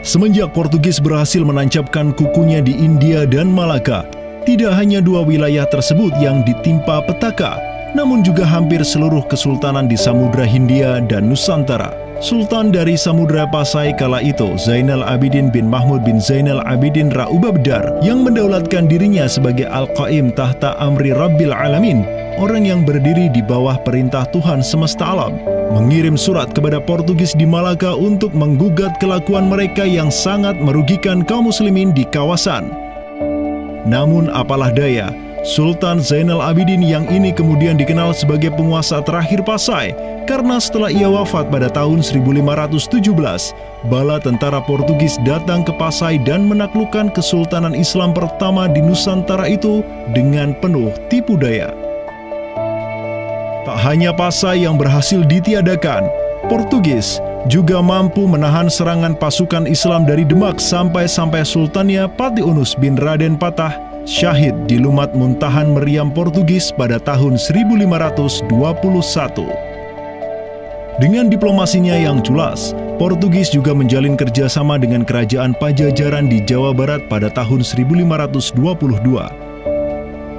Semenjak Portugis berhasil menancapkan kukunya di India dan Malaka, tidak hanya dua wilayah tersebut yang ditimpa petaka, namun juga hampir seluruh kesultanan di Samudra Hindia dan Nusantara. Sultan dari Samudra Pasai kala itu, Zainal Abidin bin Mahmud bin Zainal Abidin Ra'ubabdar, yang mendaulatkan dirinya sebagai Al-Qaim tahta Amri Rabbil Alamin, orang yang berdiri di bawah perintah Tuhan semesta alam, mengirim surat kepada Portugis di Malaka untuk menggugat kelakuan mereka yang sangat merugikan kaum muslimin di kawasan. Namun apalah daya, Sultan Zainal Abidin yang ini kemudian dikenal sebagai penguasa terakhir Pasai, karena setelah ia wafat pada tahun 1517, bala tentara Portugis datang ke Pasai dan menaklukkan Kesultanan Islam pertama di Nusantara itu dengan penuh tipu daya. Tak hanya Pasai yang berhasil ditiadakan, Portugis juga mampu menahan serangan pasukan Islam dari Demak sampai Sultannya Patiunus bin Raden Patah syahid di Lumat Muntahan Meriam Portugis pada tahun 1521. Dengan diplomasinya yang culas, Portugis juga menjalin kerjasama dengan kerajaan Pajajaran di Jawa Barat pada tahun 1522.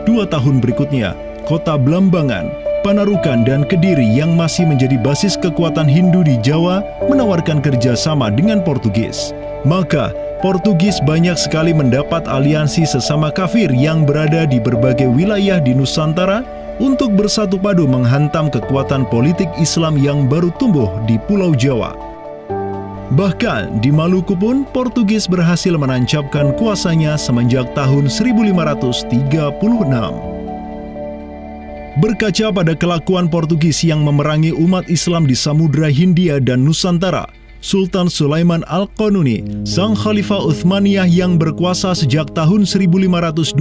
2 tahun berikutnya, kota Blambangan, Panarukan, dan Kediri yang masih menjadi basis kekuatan Hindu di Jawa menawarkan kerjasama dengan Portugis. Maka, Portugis banyak sekali mendapat aliansi sesama kafir yang berada di berbagai wilayah di Nusantara untuk bersatu padu menghantam kekuatan politik Islam yang baru tumbuh di Pulau Jawa. Bahkan di Maluku pun Portugis berhasil menancapkan kuasanya semenjak tahun 1536. Berkaca pada kelakuan Portugis yang memerangi umat Islam di Samudra Hindia dan Nusantara, Sultan Sulaiman Al-Qanuni, sang Khalifah Uthmaniyah yang berkuasa sejak tahun 1520,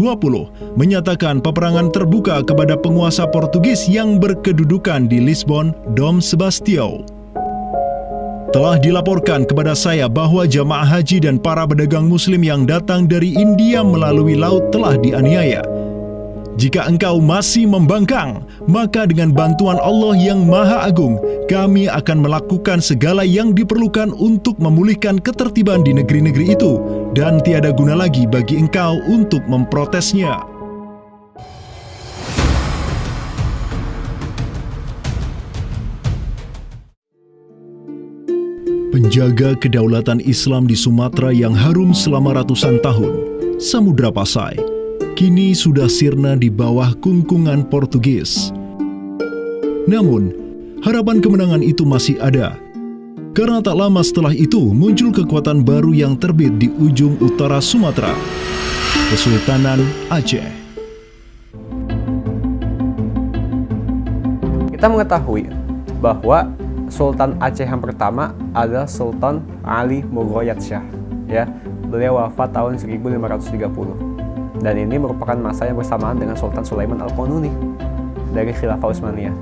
menyatakan peperangan terbuka kepada penguasa Portugis yang berkedudukan di Lisbon, Dom Sebastião. Telah dilaporkan kepada saya bahwa jamaah haji dan para pedagang muslim yang datang dari India melalui laut telah dianiaya. Jika engkau masih membangkang, maka dengan bantuan Allah yang Maha Agung, kami akan melakukan segala yang diperlukan untuk memulihkan ketertiban di negeri-negeri itu, dan tiada guna lagi bagi engkau untuk memprotesnya. Penjaga kedaulatan Islam di Sumatera yang harum selama ratusan tahun, Samudra Pasai, kini sudah sirna di bawah kungkungan Portugis. Namun, harapan kemenangan itu masih ada. Karena tak lama setelah itu muncul kekuatan baru yang terbit di ujung utara Sumatera, Kesultanan Aceh. Kita mengetahui bahwa Sultan Aceh yang pertama adalah Sultan Ali Mughayat Shah. Ya, beliau wafat tahun 1530. Dan ini merupakan masa yang bersamaan dengan Sultan Sulaiman Al-Qanuni dari Khilafah Utsmaniyah.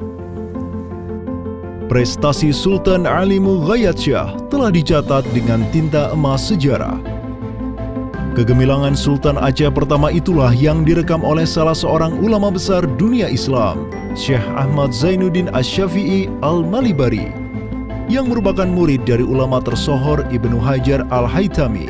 Prestasi Sultan Ali Mughayat Shah telah dicatat dengan tinta emas sejarah. Kegemilangan Sultan Aceh pertama itulah yang direkam oleh salah seorang ulama besar dunia Islam, Syekh Ahmad Zainuddin Asy-Syafi'i Al-Malibari, yang merupakan murid dari ulama tersohor Ibnu Hajar Al-Haytami.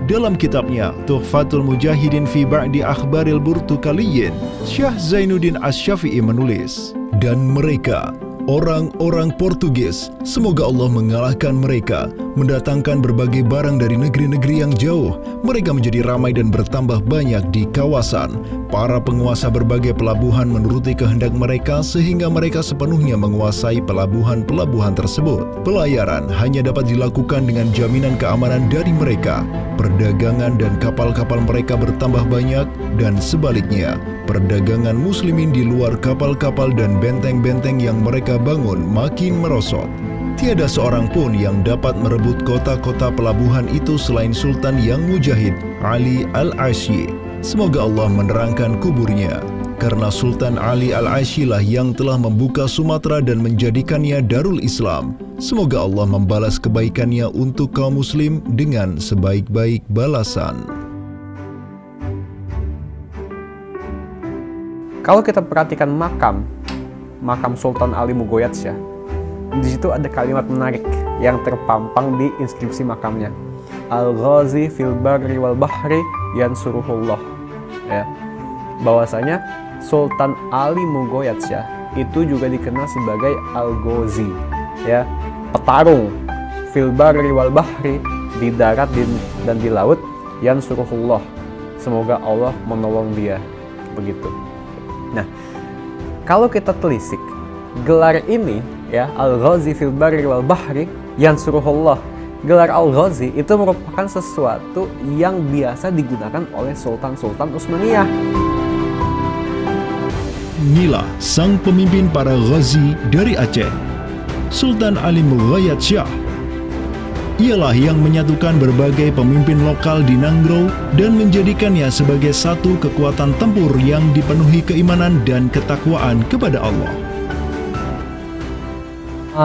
Dalam kitabnya Tuhfatul Mujahidin fi Ba'di Akhbaril Burtukaliyin, Syekh Zainuddin Asy-Syafi'i menulis, dan mereka, orang-orang Portugis, semoga Allah mengalahkan mereka, mendatangkan berbagai barang dari negeri-negeri yang jauh. Mereka menjadi ramai dan bertambah banyak di kawasan. Para penguasa berbagai pelabuhan menuruti kehendak mereka sehingga mereka sepenuhnya menguasai pelabuhan-pelabuhan tersebut. Pelayaran hanya dapat dilakukan dengan jaminan keamanan dari mereka. Perdagangan dan kapal-kapal mereka bertambah banyak dan sebaliknya, perdagangan muslimin di luar kapal-kapal dan benteng-benteng yang mereka bangun makin merosot. Tiada seorang pun yang dapat merebut kota-kota pelabuhan itu selain Sultan yang mujahid, Ali Al-Asyi. Semoga Allah menerangkan kuburnya. Karena Sultan Ali Al-Asyi lah yang telah membuka Sumatera dan menjadikannya Darul Islam. Semoga Allah membalas kebaikannya untuk kaum muslim dengan sebaik-baik balasan. Kalau kita perhatikan makam Sultan Ali Mughayat Shah, di situ ada kalimat menarik yang terpampang di inskripsi makamnya. Al-Ghazi fil barri wal bahri yansuruhullah. Ya. Bahwasanya Sultan Ali Mughayat Shah itu juga dikenal sebagai Al-Ghazi, ya, petarung fil barri wal bahri, di darat dan di laut, yansuruhullah, semoga Allah menolong dia, begitu. Nah, kalau kita telisik gelar ini, ya, Al-Ghazi fil barri wal bahri yansuruhullah, gelar Al-Ghazi itu merupakan sesuatu yang biasa digunakan oleh Sultan-Sultan Utsmaniyah. Inilah sang pemimpin para Ghazi dari Aceh, Sultan Ali Mughayat Shah. Ialah yang menyatukan berbagai pemimpin lokal di Nanggro dan menjadikannya sebagai satu kekuatan tempur yang dipenuhi keimanan dan ketakwaan kepada Allah.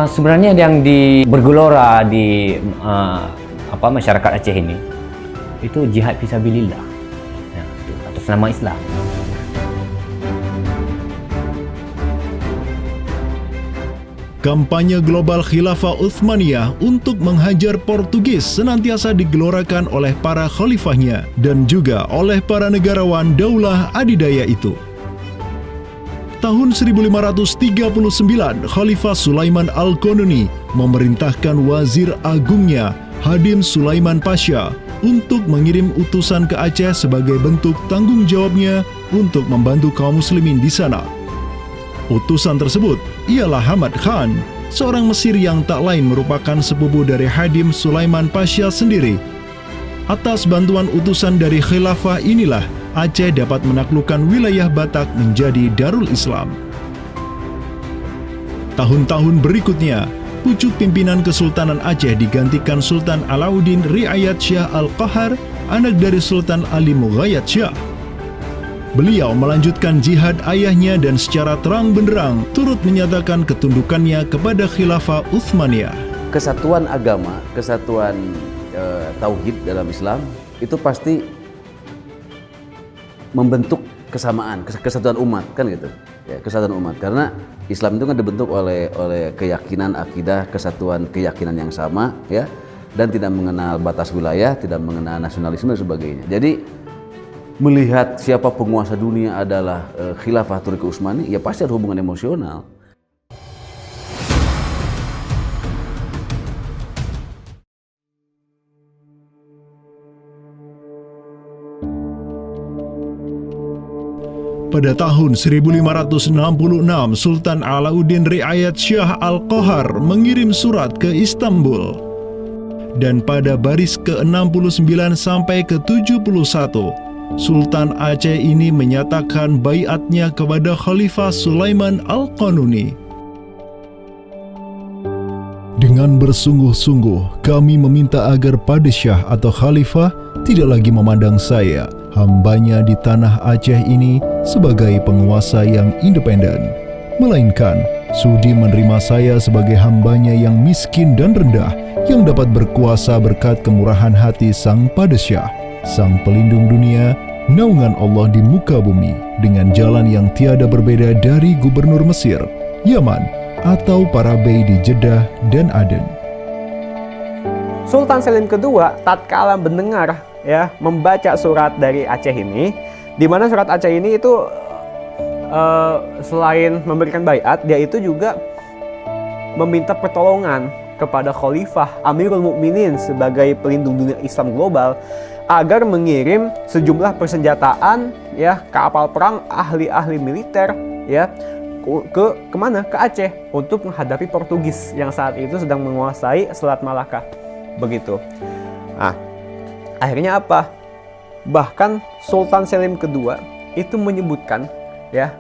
Sebenarnya yang bergelora di masyarakat Aceh ini itu jihad fisabilillah, ya, atas nama Islam. Kampanye global Khilafah Utsmaniyah untuk menghajar Portugis senantiasa digelorakan oleh para khalifahnya dan juga oleh para negarawan Daulah Adidaya itu. Tahun 1539, Khalifah Sulaiman Al-Qanuni memerintahkan wazir agungnya Hadim Sulaiman Pasha untuk mengirim utusan ke Aceh sebagai bentuk tanggung jawabnya untuk membantu kaum muslimin di sana. Utusan tersebut ialah Hamad Khan, seorang Mesir yang tak lain merupakan sepupu dari Hadim Sulaiman Pasha sendiri. Atas bantuan utusan dari khilafah inilah Aceh dapat menaklukkan wilayah Batak menjadi Darul Islam. Tahun-tahun berikutnya, pucuk pimpinan Kesultanan Aceh digantikan Sultan Alauddin Riayat Shah Al-Qahar, anak dari Sultan Ali Mughayat Shah. Beliau melanjutkan jihad ayahnya dan secara terang benderang turut menyatakan ketundukannya kepada Khilafah Utsmaniyah. Kesatuan agama, kesatuan tauhid dalam Islam itu pasti membentuk kesamaan, kesatuan umat, kan gitu. Ya, kesatuan umat, karena Islam itu kan dibentuk oleh keyakinan akidah, kesatuan keyakinan yang sama, ya, dan tidak mengenal batas wilayah, tidak mengenal nasionalisme dan sebagainya. Jadi melihat siapa penguasa dunia adalah Khilafah Turki Utsmani, ya pasti ada hubungan emosional. Pada tahun 1566, Sultan Alauddin Riayat Shah Al-Qahar mengirim surat ke Istanbul. Dan pada baris ke-69 sampai ke-71, Sultan Aceh ini menyatakan baiatnya kepada Khalifah Sulaiman Al-Qanuni. Dengan bersungguh-sungguh, kami meminta agar Padishah atau Khalifah tidak lagi memandang saya, hambanya di tanah Aceh ini, sebagai penguasa yang independen, melainkan sudi menerima saya sebagai hambanya yang miskin dan rendah, yang dapat berkuasa berkat kemurahan hati Sang Padishah, Sang Pelindung dunia, naungan Allah di muka bumi, dengan jalan yang tiada berbeda dari gubernur Mesir, Yaman, atau para bey di Jeddah dan Aden. Sultan Selim kedua tatkala mendengar, ya, membaca surat dari Aceh ini, di mana surat Aceh ini itu selain memberikan baiat, dia itu juga meminta pertolongan kepada Khalifah Amirul Mukminin sebagai pelindung dunia Islam global agar mengirim sejumlah persenjataan ya, kapal perang, ahli-ahli militer ya kemana? Ke Aceh untuk menghadapi Portugis yang saat itu sedang menguasai Selat Malaka. Begitu. Nah, akhirnya apa? Bahkan Sultan Selim II itu menyebutkan ya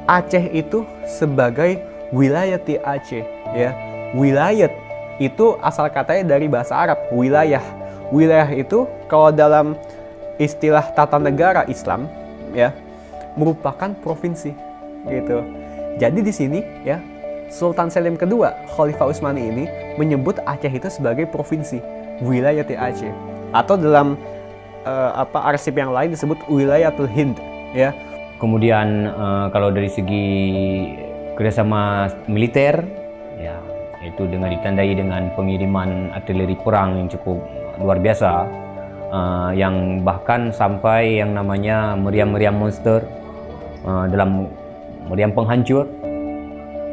Aceh itu sebagai wilayati Aceh ya. Wilayat itu asal katanya dari bahasa Arab, wilayah. Wilayah itu kalau dalam istilah tata negara Islam ya merupakan provinsi gitu. Jadi di sini ya Sultan Selim II, Khalifah Utsmani ini menyebut Aceh itu sebagai provinsi, wilayati Aceh. Atau dalam arsip yang lain disebut wilayatul Hind ya. Kemudian kalau dari segi kerjasama militer, ya itu dengan ditandai dengan pengiriman artileri perang yang cukup luar biasa, yang bahkan sampai yang namanya meriam-meriam monster dalam meriam penghancur,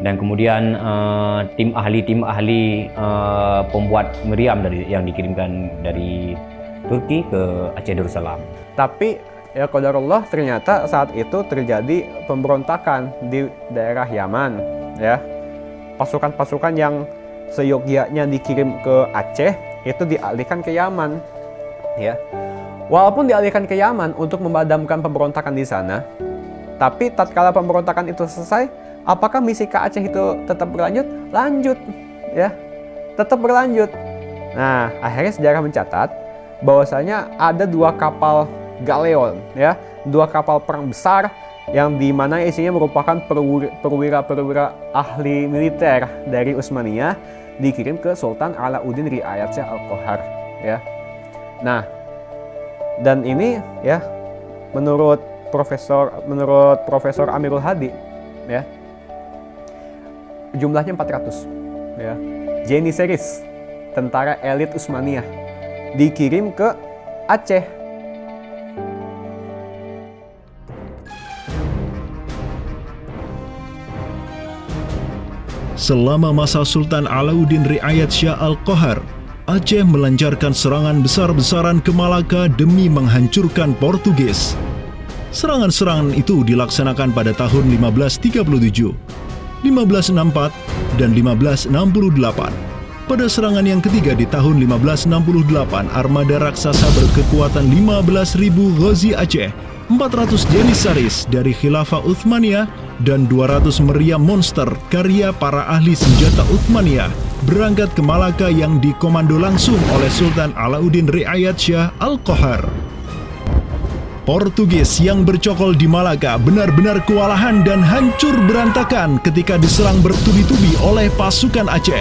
dan kemudian tim ahli pembuat meriam yang dikirimkan dari Turki ke Aceh Darussalam. Tapi ya qadarullah ternyata saat itu terjadi pemberontakan di daerah Yaman ya. Pasukan-pasukan yang seyogyanya dikirim ke Aceh itu dialihkan ke Yaman ya. Walaupun dialihkan ke Yaman untuk memadamkan pemberontakan di sana, tapi tatkala pemberontakan itu selesai, apakah misi ke Aceh itu tetap berlanjut? Lanjut ya. Tetap berlanjut. Nah, akhirnya sejarah mencatat bahwasanya ada 2 kapal galeon ya, 2 kapal perang besar yang dimana isinya merupakan perwira-perwira ahli militer dari Utsmaniyah dikirim ke Sultan Alauddin Riayat Shah Al-Qahar ya. Nah, dan ini ya menurut Profesor Amirul Hadi ya jumlahnya 400 ya. Janissaries, tentara elit Utsmaniyah, dikirim ke Aceh. Selama masa Sultan Alauddin Riayat Shah Al-Qahar, Aceh melancarkan serangan besar-besaran ke Malaka demi menghancurkan Portugis. Serangan-serangan itu dilaksanakan pada tahun 1537, 1564, dan 1568. Pada serangan yang ketiga di tahun 1568, armada raksasa berkekuatan 15.000 Ghazi Aceh, 400 Janissaries dari Khilafah Utsmaniyah, dan 200 meriam monster karya para ahli senjata Utsmaniyah berangkat ke Malaka yang dikomando langsung oleh Sultan Alauddin Riayat Shah Al-Qahar. Portugis yang bercokol di Malaka benar-benar kewalahan dan hancur berantakan ketika diserang bertubi-tubi oleh pasukan Aceh.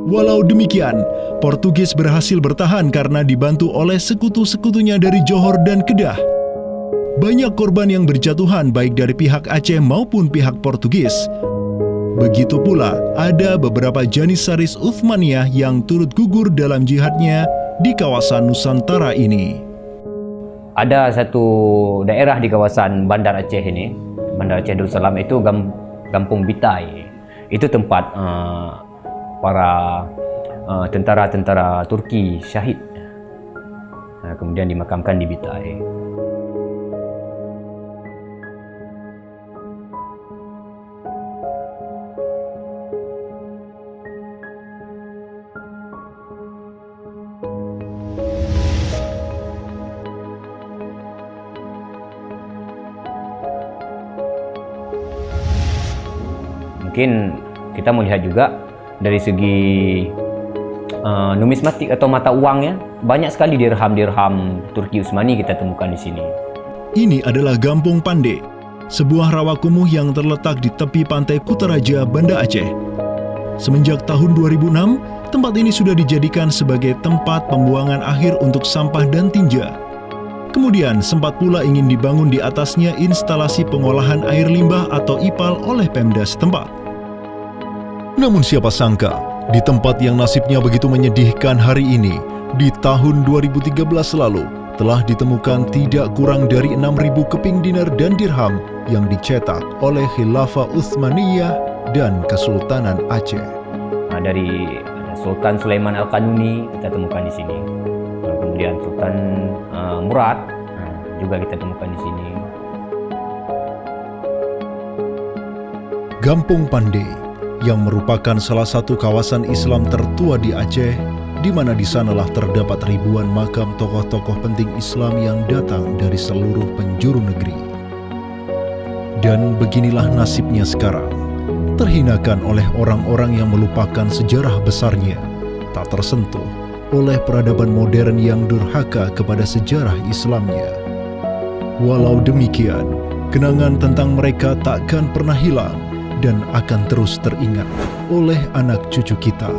Walau demikian, Portugis berhasil bertahan karena dibantu oleh sekutu-sekutunya dari Johor dan Kedah. Banyak korban yang berjatuhan baik dari pihak Aceh maupun pihak Portugis. Begitu pula ada beberapa Janissaries Utsmaniyah yang turut gugur dalam jihadnya di kawasan Nusantara ini. Ada satu daerah di kawasan Bandar Aceh ini, Bandar Aceh Darussalam, itu Kampung Bitai. Itu tempat para tentara-tentara Turki syahid, kemudian dimakamkan di Bitai. Mungkin kita melihat juga dari segi numismatik atau mata uangnya, banyak sekali dirham-dirham Turki Utsmani kita temukan di sini. Ini adalah Gampung Pande, sebuah rawa kumuh yang terletak di tepi pantai Kutaraja, Banda Aceh. Semenjak tahun 2006, tempat ini sudah dijadikan sebagai tempat pembuangan akhir untuk sampah dan tinja. Kemudian sempat pula ingin dibangun di atasnya instalasi pengolahan air limbah atau IPAL oleh Pemda setempat. Namun siapa sangka, di tempat yang nasibnya begitu menyedihkan hari ini, di tahun 2013 lalu, telah ditemukan tidak kurang dari 6.000 keping dinar dan dirham yang dicetak oleh Khilafah Utsmaniyah dan Kesultanan Aceh. Dari Sultan Sulaiman Al-Kanuni kita temukan di sini. Kemudian Sultan Murad juga kita temukan di sini. Gampung Pandey yang merupakan salah satu kawasan Islam tertua di Aceh, di mana di sanalah terdapat ribuan makam tokoh-tokoh penting Islam yang datang dari seluruh penjuru negeri. Dan beginilah nasibnya sekarang, terhinakan oleh orang-orang yang melupakan sejarah besarnya, tak tersentuh oleh peradaban modern yang durhaka kepada sejarah Islamnya. Walau demikian, kenangan tentang mereka takkan pernah hilang dan akan terus teringat oleh anak cucu kita.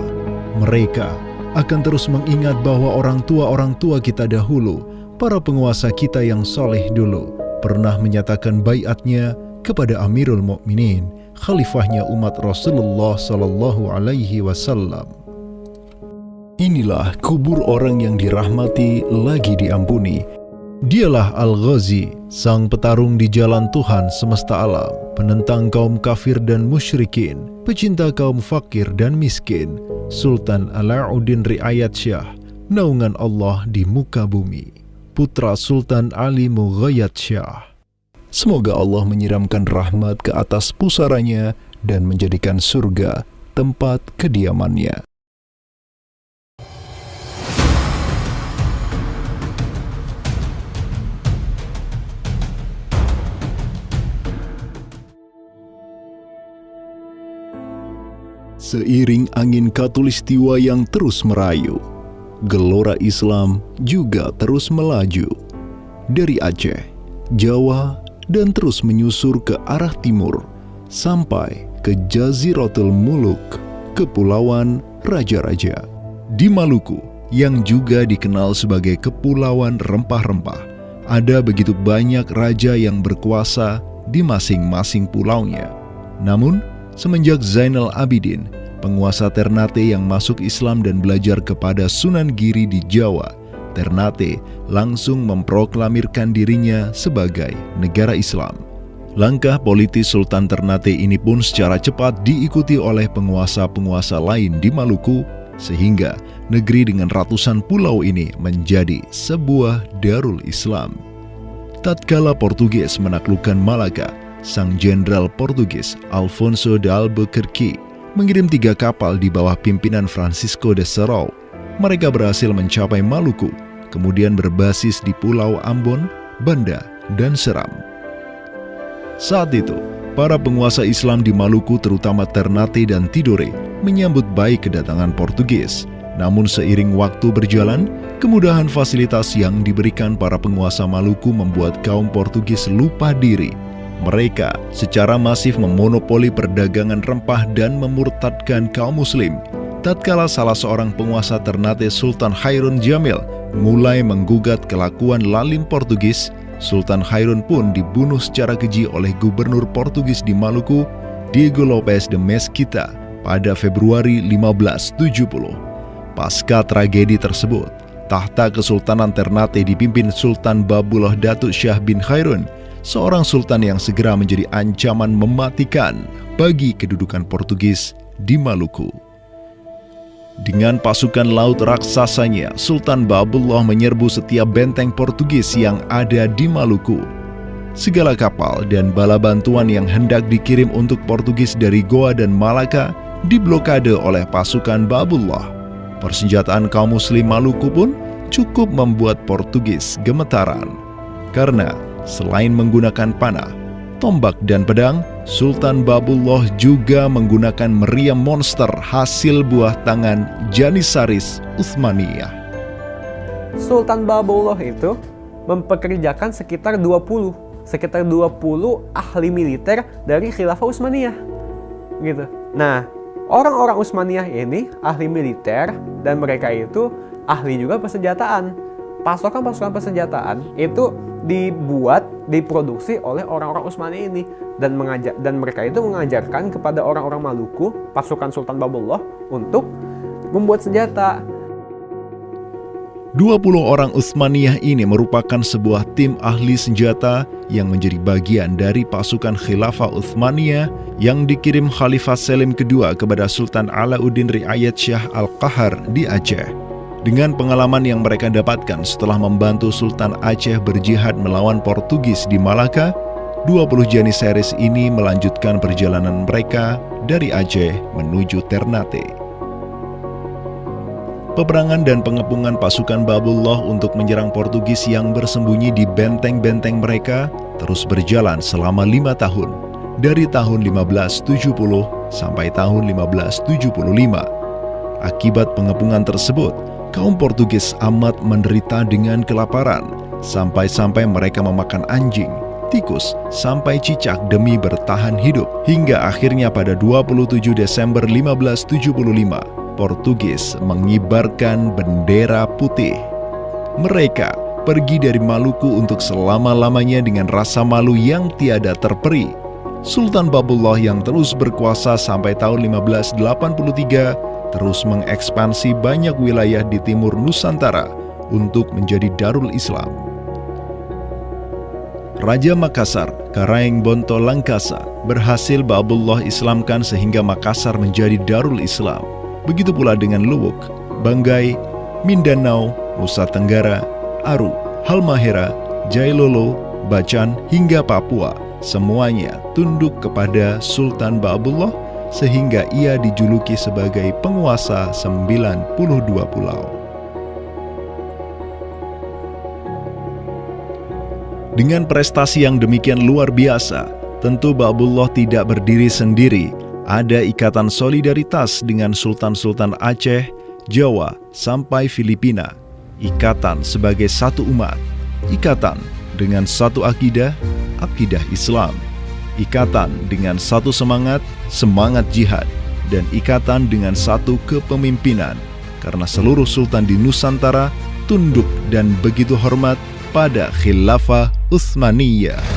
Mereka akan terus mengingat bahwa orang tua kita dahulu, para penguasa kita yang saleh dulu, pernah menyatakan baiatnya kepada Amirul Mukminin, khalifahnya umat Rasulullah sallallahu alaihi wasallam. Inilah kubur orang yang dirahmati lagi diampuni. Dialah Al-Ghazi, sang petarung di jalan Tuhan semesta alam, penentang kaum kafir dan musyrikin, pecinta kaum fakir dan miskin, Sultan Alauddin Riayat Shah, naungan Allah di muka bumi, putra Sultan Ali Mughayat Shah. Semoga Allah menyiramkan rahmat ke atas pusaranya dan menjadikan surga tempat kediamannya. Seiring angin Katulistiwa yang terus merayu, gelora Islam juga terus melaju dari Aceh, Jawa, dan terus menyusur ke arah timur sampai ke Jaziratul Muluk, Kepulauan Raja-Raja. Di Maluku, yang juga dikenal sebagai Kepulauan Rempah-Rempah, ada begitu banyak raja yang berkuasa di masing-masing pulaunya. Namun, semenjak Zainal Abidin, penguasa Ternate yang masuk Islam dan belajar kepada Sunan Giri di Jawa, Ternate langsung memproklamirkan dirinya sebagai negara Islam. Langkah politis Sultan Ternate ini pun secara cepat diikuti oleh penguasa-penguasa lain di Maluku, sehingga negeri dengan ratusan pulau ini menjadi sebuah darul Islam. Tatkala Portugis menaklukkan Malaka, sang jenderal Portugis Alfonso de Albuquerque mengirim 3 kapal di bawah pimpinan Francisco de Serrao. Mereka berhasil mencapai Maluku, kemudian berbasis di Pulau Ambon, Banda, dan Seram. Saat itu, para penguasa Islam di Maluku terutama Ternate dan Tidore menyambut baik kedatangan Portugis. Namun seiring waktu berjalan, kemudahan fasilitas yang diberikan para penguasa Maluku membuat kaum Portugis lupa diri. Mereka secara masif memonopoli perdagangan rempah dan memurtadkan kaum muslim. Tatkala salah seorang penguasa Ternate, Sultan Hairun Jamil, mulai menggugat kelakuan lalim Portugis, Sultan Hairun pun dibunuh secara keji oleh gubernur Portugis di Maluku, Diego Lopes de Mesquita, pada Februari 1570. Pasca tragedi tersebut, tahta Kesultanan Ternate dipimpin Sultan Babullah Datuk Shah bin Hairun, seorang sultan yang segera menjadi ancaman mematikan bagi kedudukan Portugis di Maluku. Dengan pasukan laut raksasanya, Sultan Babullah menyerbu setiap benteng Portugis yang ada di Maluku. Segala kapal dan bala bantuan yang hendak dikirim untuk Portugis dari Goa dan Malaka diblokade oleh pasukan Babullah. Persenjataan kaum muslim Maluku pun cukup membuat Portugis gemetaran. Karena selain menggunakan panah, tombak, dan pedang, Sultan Babullah juga menggunakan meriam monster hasil buah tangan Janissaris Utsmaniyah. Sultan Babullah itu mempekerjakan sekitar 20 ahli militer dari Khilafah Utsmaniyah. Gitu. Nah, orang-orang Utsmaniyah ini ahli militer dan mereka itu ahli juga persenjataan. Pasukan-pasukan persenjataan itu diproduksi oleh orang-orang Utsmani ini dan mereka itu mengajarkan kepada orang-orang Maluku, pasukan Sultan Babullah, untuk membuat senjata. 20 orang Utsmaniyah ini merupakan sebuah tim ahli senjata yang menjadi bagian dari pasukan Khilafah Utsmaniyah yang dikirim Khalifah Selim II kepada Sultan Alauddin Riayat Shah Al-Qahar di Aceh. Dengan pengalaman yang mereka dapatkan setelah membantu Sultan Aceh berjihad melawan Portugis di Malaka, 20 Janissaries ini melanjutkan perjalanan mereka dari Aceh menuju Ternate. Peperangan dan pengepungan pasukan Babullah untuk menyerang Portugis yang bersembunyi di benteng-benteng mereka terus berjalan selama 5 tahun, dari tahun 1570 sampai tahun 1575. Akibat pengepungan tersebut, kaum Portugis amat menderita dengan kelaparan, sampai-sampai mereka memakan anjing, tikus, sampai cicak demi bertahan hidup. Hingga akhirnya pada 27 Desember 1575, Portugis mengibarkan bendera putih. Mereka pergi dari Maluku untuk selama-lamanya dengan rasa malu yang tiada terperi. Sultan Babullah yang terus berkuasa sampai tahun 1583 terus mengekspansi banyak wilayah di timur Nusantara untuk menjadi Darul Islam. Raja Makassar, Karaeng Bonto Langkasa, berhasil Babullah Islamkan sehingga Makassar menjadi Darul Islam. Begitu pula dengan Luwuk, Banggai, Mindanao, Nusa Tenggara, Aru, Halmahera, Jailolo, Bacan, hingga Papua. Semuanya tunduk kepada Sultan Babullah sehingga ia dijuluki sebagai penguasa 92 pulau. Dengan prestasi yang demikian luar biasa, tentu Babullah tidak berdiri sendiri. Ada ikatan solidaritas dengan sultan-sultan Aceh, Jawa, sampai Filipina. Ikatan sebagai satu umat. Ikatan dengan satu akidah, akidah Islam. Ikatan dengan satu semangat, semangat jihad. Dan ikatan dengan satu kepemimpinan. Karena seluruh sultan di Nusantara tunduk dan begitu hormat pada Khilafah Utsmaniyah.